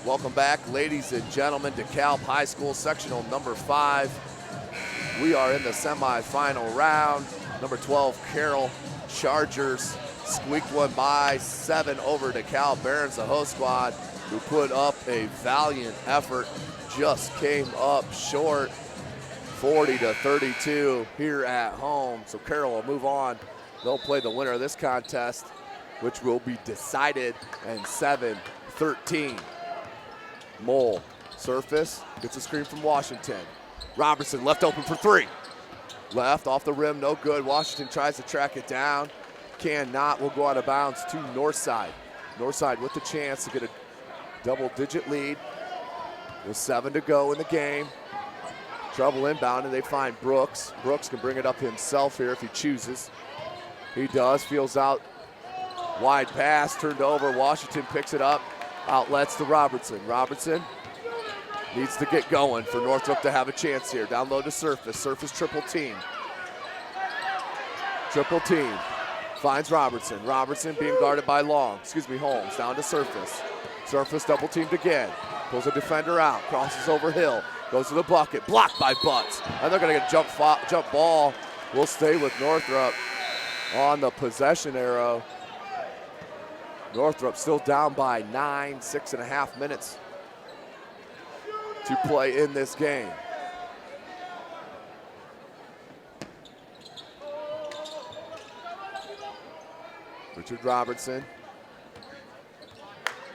Welcome back, ladies and gentlemen, to DeKalb High School sectional number 5. We are in the semifinal round. Number 12, Carroll Chargers squeaked one by 7 over DeKalb Barons, the host squad, who put up a valiant effort, just came up short, 40-32 here at home. So Carroll will move on. They'll play the winner of this contest, which will be decided in 7-13. Mole, Surface, gets a screen from Washington. Robertson left open for 3. Left, off the rim, no good. Washington tries to track it down. Cannot, will go out of bounds to Northside. Northside with the chance to get a double-digit lead with 7 to go in the game. Trouble inbound, and they find Brooks. Brooks can bring it up himself here if he chooses. He does, feels out. Wide pass, turned over. Washington picks it up. Outlets to Robertson. Robertson needs to get going for Northrop to have a chance here. Down low to Surface. Surface triple team. Triple team. Finds Robertson. Robertson being guarded by Holmes. Down to Surface. Surface double teamed again. Pulls a defender out. Crosses over Hill. Goes to the bucket. Blocked by Butts. And they're going to get a jump ball. We'll stay with Northrop on the possession arrow. Northrop still down by 9, 6.5 minutes to play in this game. Richard Robertson.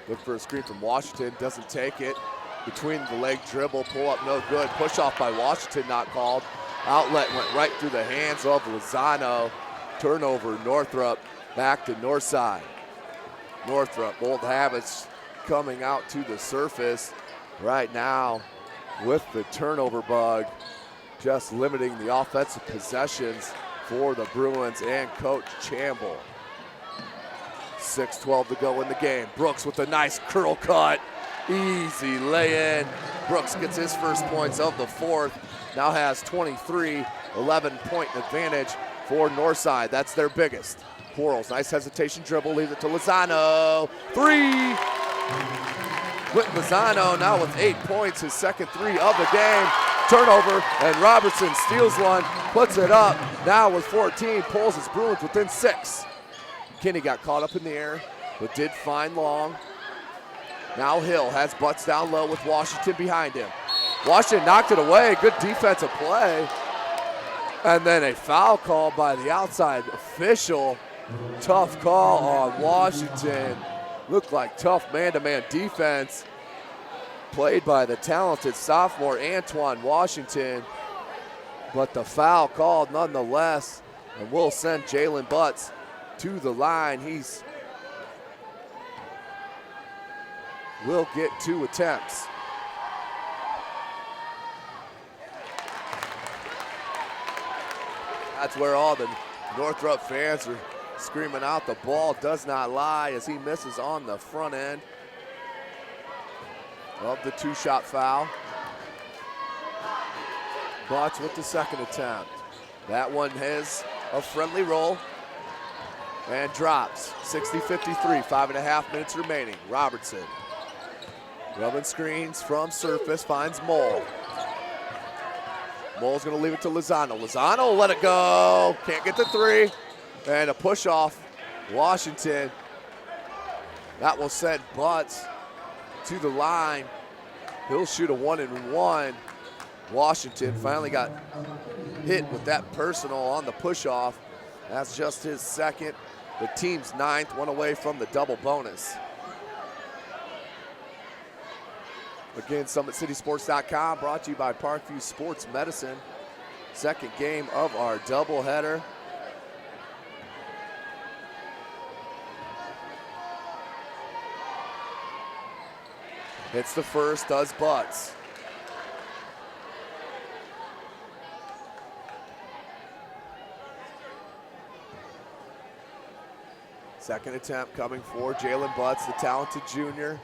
Look for a screen from Washington, doesn't take it. Between the leg dribble, pull up, no good. Push off by Washington, not called. Outlet went right through the hands of Lozano. Turnover, Northrop back to Northside. Northrop, old habits coming out to the surface right now with the turnover bug, just limiting the offensive possessions for the Bruins and Coach Chamble. 6:12 to go in the game. Brooks with a nice curl cut. Easy lay-in. Brooks gets his first points of the fourth. Now has 23, 11-point advantage for Northside. That's their biggest. Quarles, nice hesitation dribble, leaves it to Lozano. 3! Quentin Lozano now with 8 points, his second 3 of the game. Turnover, and Robertson steals one, puts it up. Now with 14, pulls his Bruins within 6. Kinney got caught up in the air, but did find Long. Now Hill has Butts down low with Washington behind him. Washington knocked it away, good defensive play. And then a foul call by the outside official. Tough call on Washington. Looked like tough man-to-man defense played by the talented sophomore Antoine Washington. But the foul called nonetheless, and we'll send Jalen Butts to the line. Will get 2 attempts. That's where all the Northrop fans are screaming out, the ball does not lie, as he misses on the front end of the 2-shot foul. Butts with the second attempt. That one has a friendly roll and drops. 60-53, 5.5 minutes remaining. Robertson rubbing screens from Surface, finds Mole. Mole's gonna leave it to Lozano. Lozano will let it go. Can't get the 3. And a push off Washington. That will send Butts to the line. He'll shoot a 1-and-1. Washington finally got hit with that personal on the push off. That's just his second. The team's 9th, one away from the double bonus. Again, SummitCitySports.com brought to you by Parkview Sports Medicine. Second game of our doubleheader. Hits the first, does Butts. Second attempt coming for Jalen Butts, the talented junior.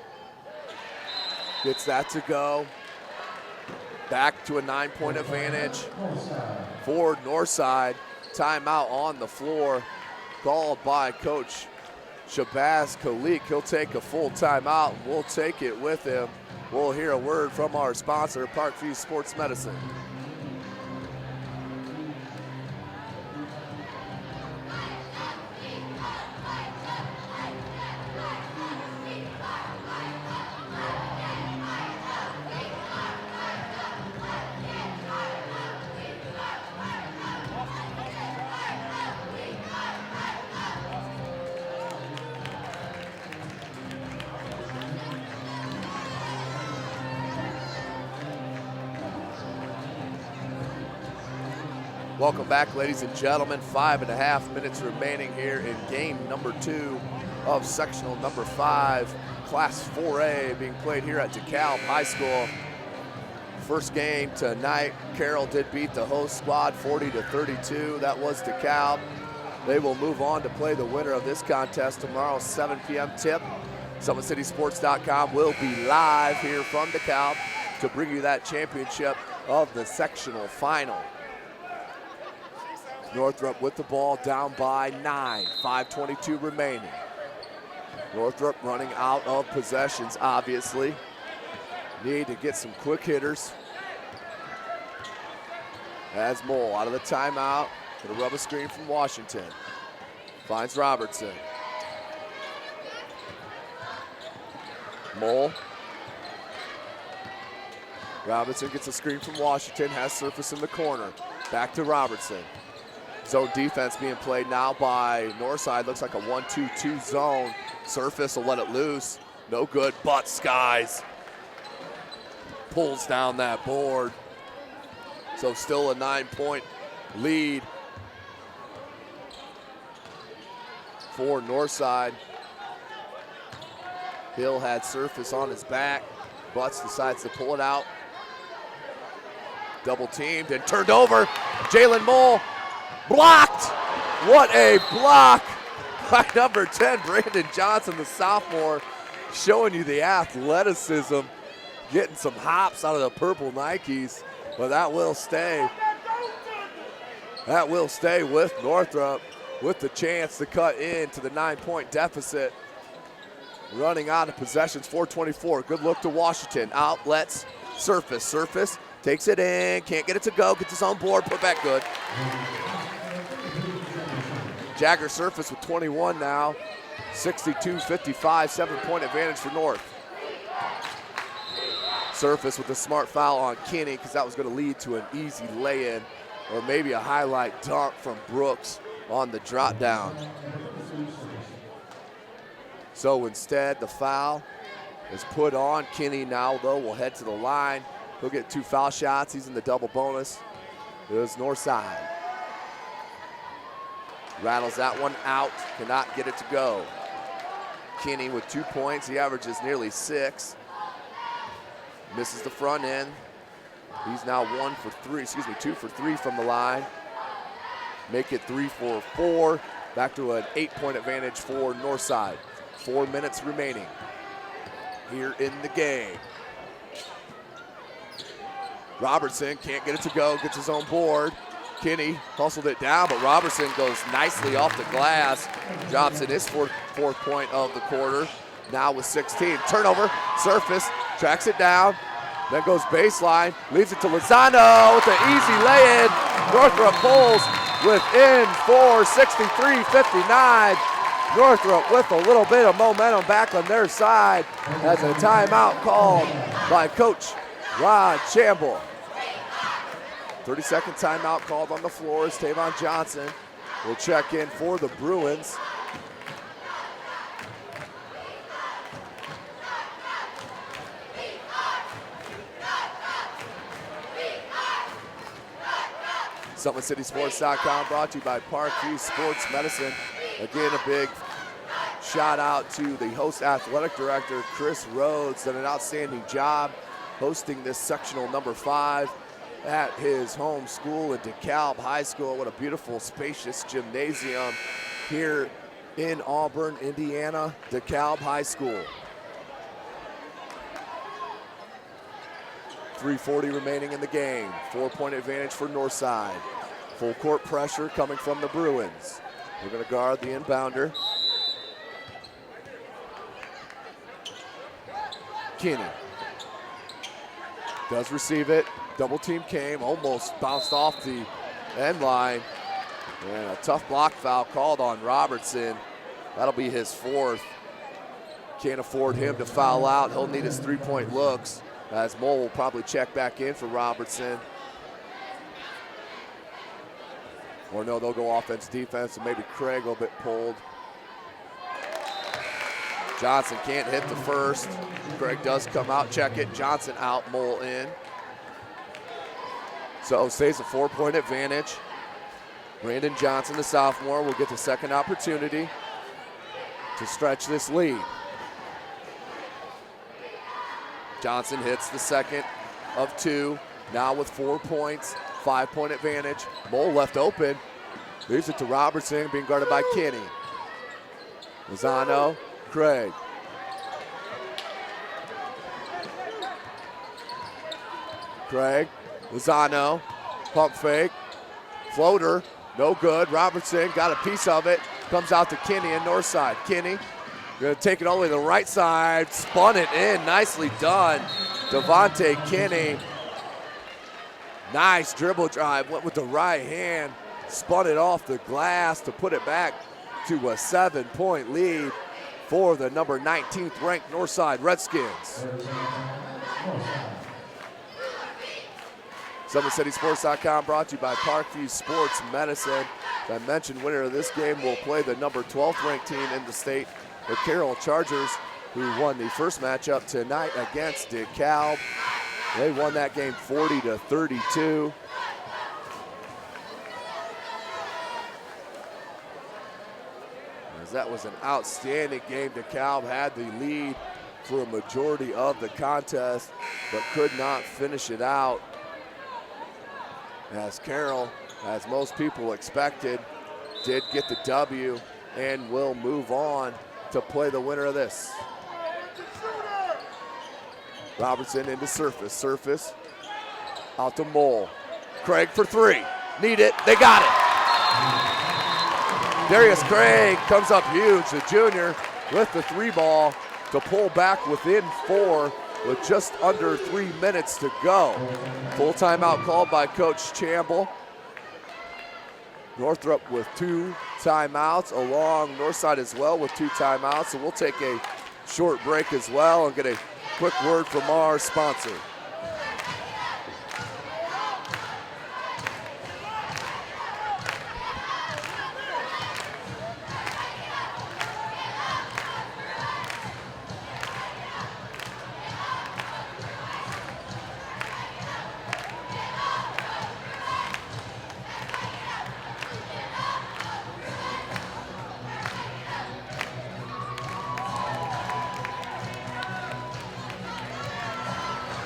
Gets that to go. Back to a 9-point advantage for Northside. Timeout on the floor called by Coach Shabazz Khalik. He'll take a full timeout, and we'll take it with him. We'll hear a word from our sponsor, Parkview Sports Medicine. Welcome back, ladies and gentlemen. 5.5 minutes remaining here in game number 2 of sectional number 5, Class 4A, being played here at DeKalb High School. First game tonight, Carroll did beat the host squad 40-32. That was DeKalb. They will move on to play the winner of this contest tomorrow, 7 p.m. tip. SummitCitySports.com will be live here from DeKalb to bring you that championship of the sectional final. Northrop with the ball, down by 9, 5:22 remaining. Northrop running out of possessions, obviously. Need to get some quick hitters. As Mole out of the timeout, gonna rub a screen from Washington. Finds Robertson. Mole. Robinson gets a screen from Washington, has surface in the corner. Back to Robertson. Zone defense being played now by Northside. Looks like a 1-2-2 zone. Surface will let it loose. No good, but Skies pulls down that board. So still a 9-point lead for Northside. Hill had surface on his back. Butts decides to pull it out. Double teamed and turned over. Jalen Mole blocked. What a block by number 10, Brandon Johnson, the sophomore, showing you the athleticism, getting some hops out of the purple Nikes, but that will stay. That will stay with Northrop with the chance to cut into the 9-point deficit. Running out of possessions, 4:24. Good look to Washington. Outlets, surface, takes it in, can't get it to go, gets his own board, put back good. Jagger surface with 21 now, 62-55, 7-point advantage for North. Surface with a smart foul on Kinney because that was going to lead to an easy lay-in or maybe a highlight dunk from Brooks on the drop down. So instead, the foul is put on. Kinney now, though, will head to the line. He'll get 2 foul shots. He's in the double bonus. There's Northside. Rattles that one out, cannot get it to go. Kinney with 2 points. He averages nearly 6. Misses the front end. He's now 2 for 3 from the line. Make it 3 for 4. Back to an 8-point advantage for Northside. 4 minutes remaining here in the game. Robertson can't get it to go, gets his own board. Kinney hustled it down, but Robertson goes nicely off the glass. Drops in his fourth point of the quarter. Now with 16. Turnover, surface, tracks it down, then goes baseline, leaves it to Lozano with an easy lay-in. Northrop pulls within 4, 63-59. Northrop with a little bit of momentum back on their side as a timeout called by Coach Rod Chamble. 30-second timeout called on the floor as Tavon Johnson will check in for the Bruins. SummitCitySports.com brought to you by Parkview Sports Medicine. Again, a big shout out to the host athletic director, Chris Rhodes, done an outstanding job hosting this sectional number 5 at his home school in DeKalb High School. What a beautiful, spacious gymnasium here in Auburn, Indiana, DeKalb High School. 3:40 remaining in the game. 4-point advantage for Northside. Full court pressure coming from the Bruins. We're going to guard the inbounder. Kinney does receive it. Double team came, almost bounced off the end line. And a tough block foul called on Robertson. That'll be his 4th. Can't afford him to foul out. He'll need his 3-point looks, as Mole will probably check back in for Robertson. Or no, they'll go offense, defense, and maybe Craig will get pulled. Johnson can't hit the first. Craig does come out, check it. Johnson out, Mole in. So stays a 4-point advantage. Brandon Johnson, the sophomore, will get the second opportunity to stretch this lead. Johnson hits the second of 2. Now with 4 points, 5-point advantage. Mole left open. Leaves it to Robertson, being guarded by Kinney. Lozano, Craig. Craig, Lozano, pump fake, floater, no good. Robertson got a piece of it, comes out to Kinney in north side. Kinney gonna take it all the way to the right side, spun it in, nicely done. Devontae Kinney, nice dribble drive, went with the right hand, spun it off the glass to put it back to a 7-point lead for the number 19th ranked Northside Redskins. SummitCitySports.com brought to you by Parkview Sports Medicine. As I mentioned, winner of this game will play the number 12th ranked team in the state, the Carroll Chargers, who won the first matchup tonight against DeKalb. They won that game 40-32. As that was an outstanding game. DeKalb had the lead for a majority of the contest, but could not finish it out. As Carroll, as most people expected, did get the W and will move on to play the winner of this. Robertson into Surface. Surface out to Mole. Craig for 3. Need it. They got it. Darius Craig comes up huge, the junior, with the 3 ball to pull back within 4 with just under 3 minutes to go. Full timeout called by Coach Chamble. Northrop with 2 timeouts, along Northside as well with 2 timeouts. So we'll take a short break as well and get a quick word from our sponsor.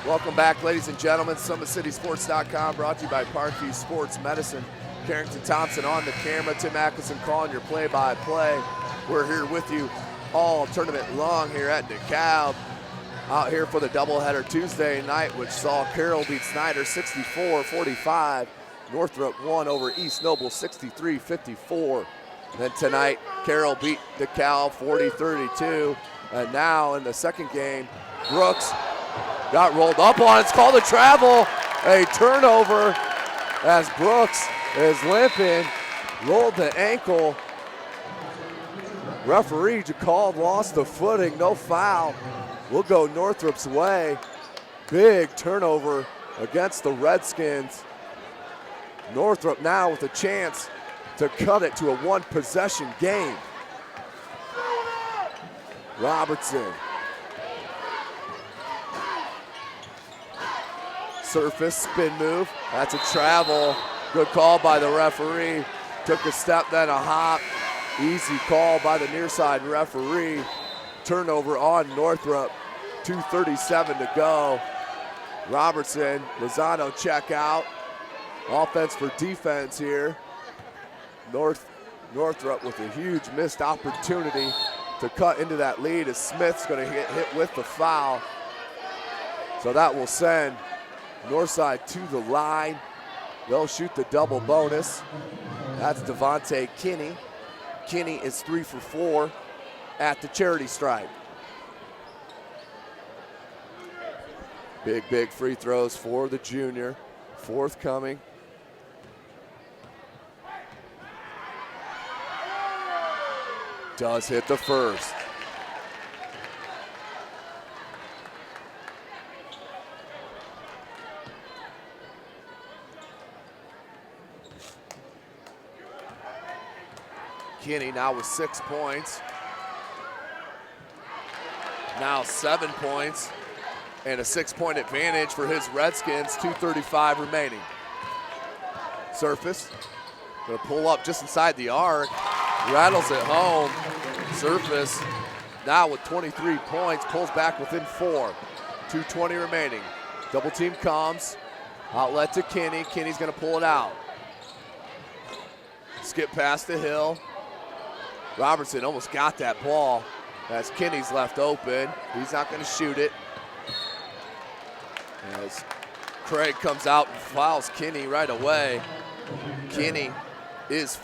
Welcome back, ladies and gentlemen. SummitCitySports.com brought to you by Parkview Sports Medicine. Carrington Thompson on the camera. Tim Atkinson calling your play-by-play. We're here with you all tournament long here at DeKalb. Out here for the doubleheader Tuesday night, which saw Carroll beat Snyder 64-45. Northrop won over East Noble 63-54. Then tonight, Carroll beat DeKalb 40-32. And now in the second game, Brooks got rolled up on. It's called a travel. A turnover as Brooks is limping. Rolled the ankle. Referee DeKalb lost the footing. No foul. We'll go Northrop's way. Big turnover against the Redskins. Northrop now with a chance to cut it to a 1-possession game. Robertson. Surface spin move. That's a travel. Good call by the referee. Took a step, then a hop. Easy call by the near side referee. Turnover on Northrop. 2:37 to go. Robertson, Lozano check out. Offense for defense here. Northrop with a huge missed opportunity to cut into that lead as Smith's going to get hit with the foul. So that will send Northside to the line. They'll shoot the double bonus. That's Devontae Kinney. Kinney is 3 for 4 at the charity stripe. Big free throws for the junior. Forthcoming. Does hit the first. Kinney now with 6 points. Now 7 points and a 6-point advantage for his Redskins, 2:35 remaining. Surface, gonna pull up just inside the arc, rattles it home. Surface now with 23 points, pulls back within 4. 2:20 remaining. Double team comes. Outlet to Kinney. Kinney's going to pull it out. Skip past the Hill. Robertson almost got that ball as Kinney's left open. He's not going to shoot it. As Craig comes out and fouls Kinney right away. Kinney is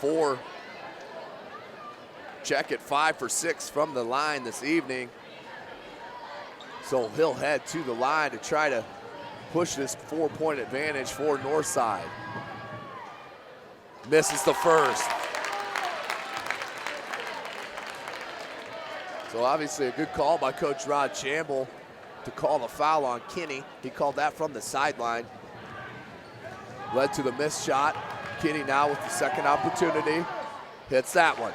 check it 5 for 6 from the line this evening. So he'll head to the line to try to push this 4-point advantage for Northside. Misses the first. So obviously a good call by Coach Rod Chamble to call the foul on Kinney. He called that from the sideline. Led to the missed shot. Kinney now with the second opportunity. Hits that one.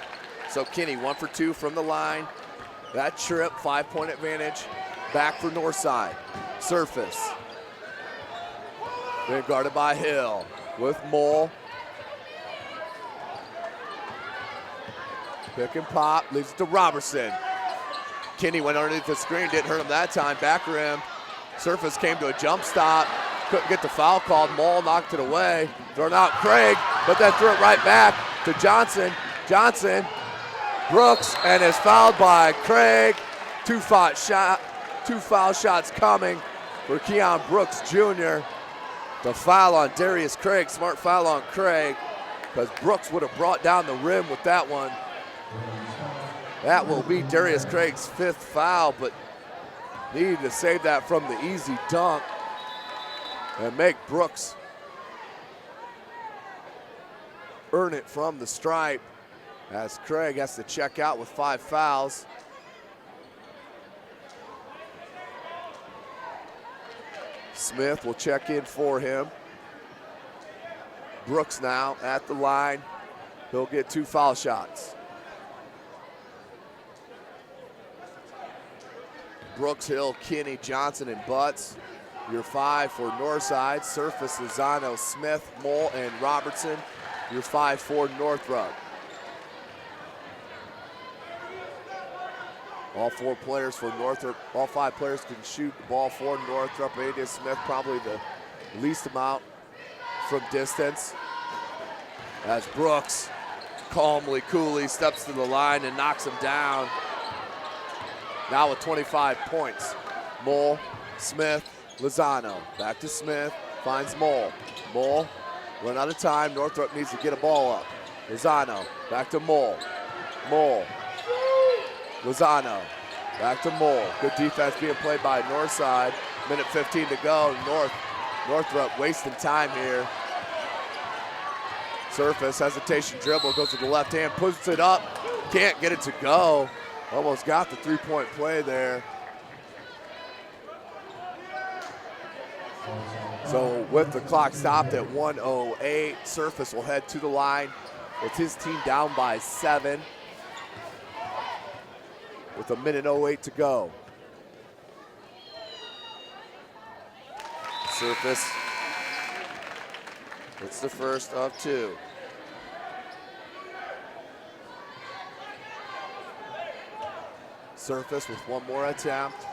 So Kinney 1 for 2 from the line. That trip, 5-point advantage. Back for Northside. Surface. Being guarded by Hill with Mole. Pick and pop, leaves it to Robertson. Kinney went underneath the screen, didn't hurt him that time. Back rim. Surface came to a jump stop. Couldn't get the foul called. Mole knocked it away. Thrown out Craig, but then threw it right back to Johnson. Johnson, Brooks, and is fouled by Craig. Two foul shots coming for Keon Brooks Jr. The foul on Darius Craig, smart foul on Craig, because Brooks would have brought down the rim with that one. That will be Darius Craig's 5th foul, but needed to save that from the easy dunk and make Brooks earn it from the stripe as Craig has to check out with 5 fouls. Smith will check in for him. Brooks now at the line. He'll get 2 foul shots. Brooks, Hill, Kinney, Johnson, and Butts. Your 5 for Northside. Surface, Lozano, Smith, Mole, and Robertson. Your 5 for Northrop. All 4 players for Northrop, all 5 players can shoot the ball for Northrop. A.J. Smith probably the least amount from distance. As Brooks calmly, coolly steps to the line and knocks him down. Now with 25 points. Mole, Smith, Lozano. Back to Smith, finds Mole. Mole, run out of time. Northrop needs to get a ball up. Lozano, back to Mole. Mole, Lozano, back to Mole. Good defense being played by Northside. Minute 15 to go. Northrop wasting time here. Surface, hesitation dribble, goes to the left hand, puts it up. Can't get it to go. Almost got the 3-point play there. So with the clock stopped at 1:08, Surface will head to the line with his team down by 7. With a minute 08 to go. Surface. It's the first of 2. Surface with 1 more attempt.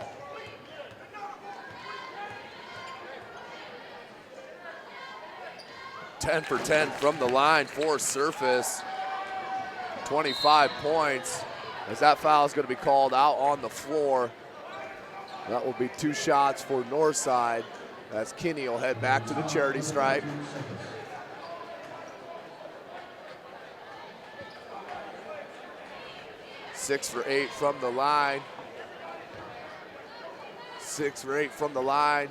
Ten for 10 from the line for Surface. 25 points. As that foul is going to be called out on the floor. That will be 2 shots for Northside as Kinney will head back to the charity stripe. Six for 8 from the line. 6 for 8 from the line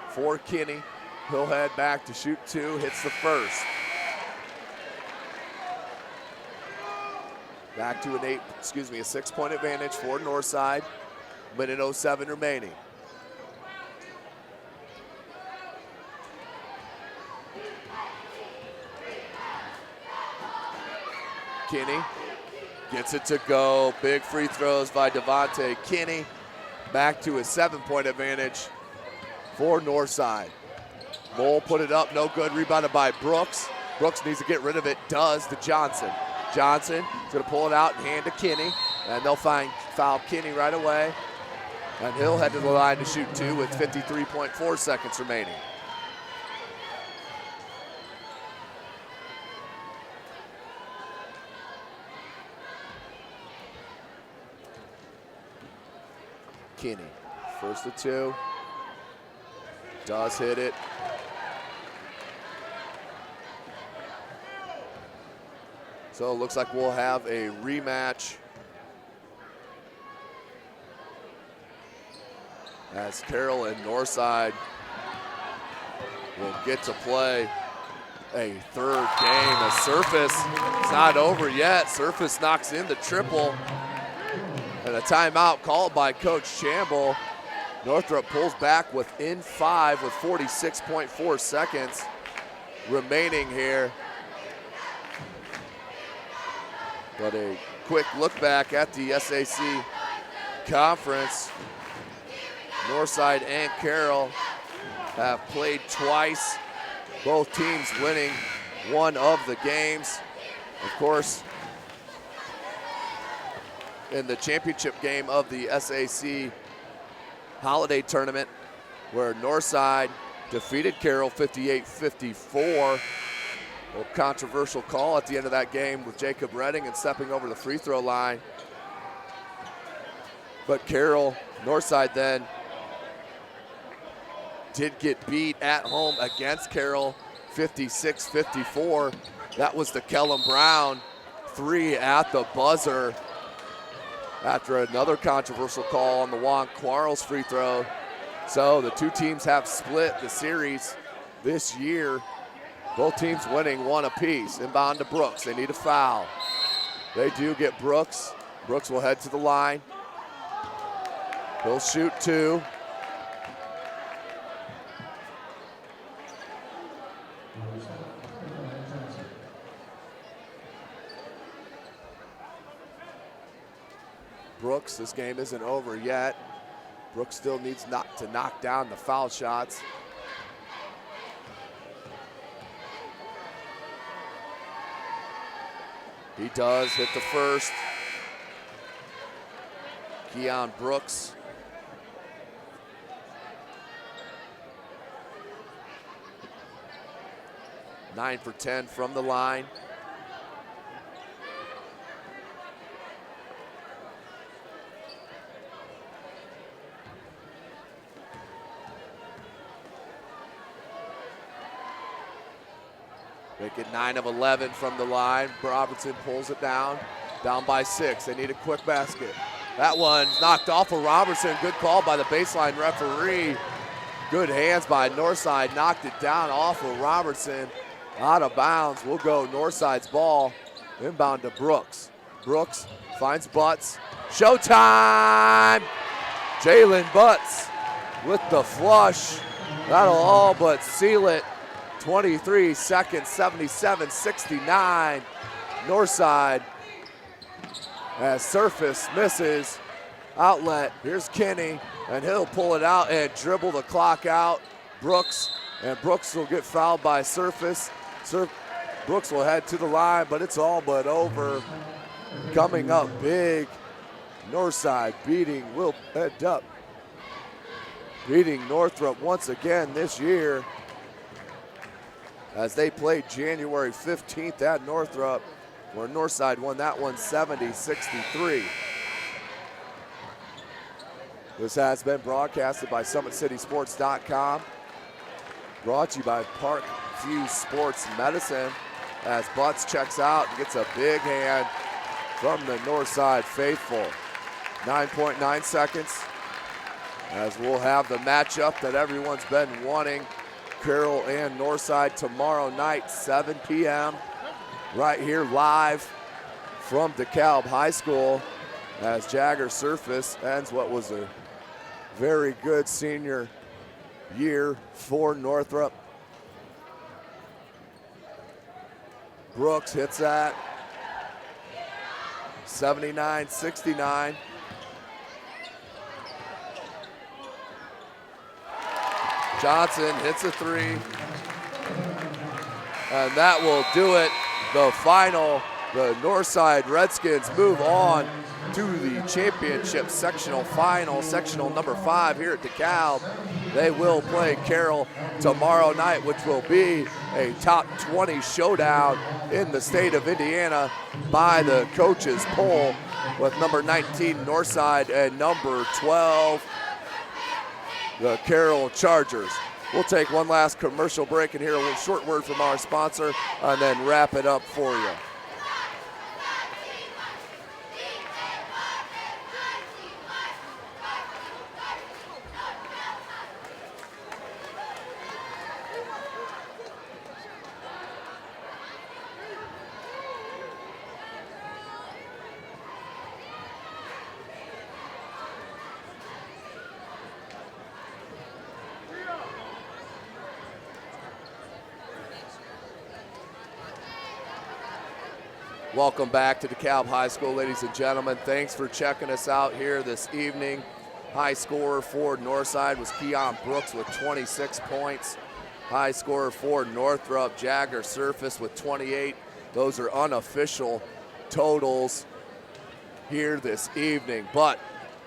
for Kinney. He'll head back to shoot 2, hits the first. Back to a 6-point advantage for Northside. Minute 07 remaining. Kinney gets it to go. Big free throws by Devontae Kinney. Back to a 7-point advantage for Northside. Mole put it up, no good. Rebounded by Brooks. Brooks needs to get rid of it, does to Johnson. Johnson is going to pull it out and hand to Kinney, and they'll foul Kinney right away. And he'll head to the line to shoot 2 with 53.4 seconds remaining. Kinney, first to 2. Does hit it. So it looks like we'll have a rematch as Carroll and Northside will get to play a third game. As Surface, it's not over yet. Surface knocks in the triple. And a timeout called by Coach Chamble. Northrop pulls back within 5 with 46.4 seconds remaining here. But a quick look back at the SAC conference. Northside and Carroll have played twice, both teams winning one of the games. Of course, in the championship game of the SAC Holiday Tournament, where Northside defeated Carroll 58-54. A controversial call at the end of that game with Jacob Redding and stepping over the free throw line. But Carroll, Northside then did get beat at home against Carroll 56-54. That was the Kellen Brown 3 at the buzzer after another controversial call on the Juan Quarles free throw. So the two teams have split the series this year. Both teams winning one apiece. Inbound to Brooks. They need a foul. They do get Brooks. Brooks will head to the line. He'll shoot 2. Brooks, this game isn't over yet. Brooks still needs to knock down the foul shots. He does hit the first. Keon Brooks. Nine for 10 from the line. Make it 9 of 11 from the line. Robertson pulls it down by 6. They need a quick basket. That one's knocked off of Robertson. Good call by the baseline referee. Good hands by Northside. Knocked it down off of Robertson. Out of bounds. Will go Northside's ball. Inbound to Brooks. Brooks finds Butts. Showtime! Jalen Butts with the flush. That'll all but seal it. 23 seconds, 77-69. Northside as Surface misses. Outlet, here's Kinney, and he'll pull it out and dribble the clock out. Brooks, and Brooks will get fouled by Surface. Brooks will head to the line, but it's all but over. Coming up big, Northside will head up. Beating Northrop once again this year, as they played January 15th at Northrop, where Northside won that one 70-63. This has been broadcasted by SummitCitySports.com. Brought to you by Parkview Sports Medicine, as Butts checks out and gets a big hand from the Northside faithful. 9.9 seconds, as we'll have the matchup that everyone's been wanting. Carroll and Northside tomorrow night, 7 p.m. right here live from DeKalb High School, as Jagger Surface ends what was a very good senior year for Northrop. Brooks hits that. 79-69. Johnson hits a 3. And that will do it. The final, the Northside Redskins move on to the championship sectional final, sectional number 5 here at DeKalb. They will play Carroll tomorrow night, which will be a top 20 showdown in the state of Indiana by the coaches poll, with number 19 Northside and number 12 the Carroll Chargers. We'll take one last commercial break and hear a little short word from our sponsor and then wrap it up for you. Welcome back to DeKalb High School, ladies and gentlemen. Thanks for checking us out here this evening. High scorer for Northside was Keon Brooks with 26 points. High scorer for Northrop, Jagger Surface with 28. Those are unofficial totals here this evening. But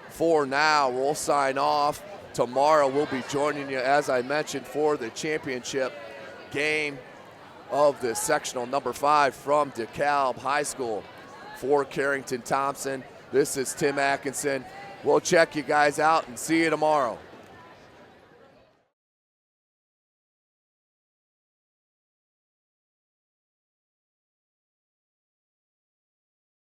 for now, we'll sign off. Tomorrow we'll be joining you, as I mentioned, for the championship game of the sectional number 5 from DeKalb High School. For Carrington Thompson, this is Tim Atkinson. We'll check you guys out and see you tomorrow.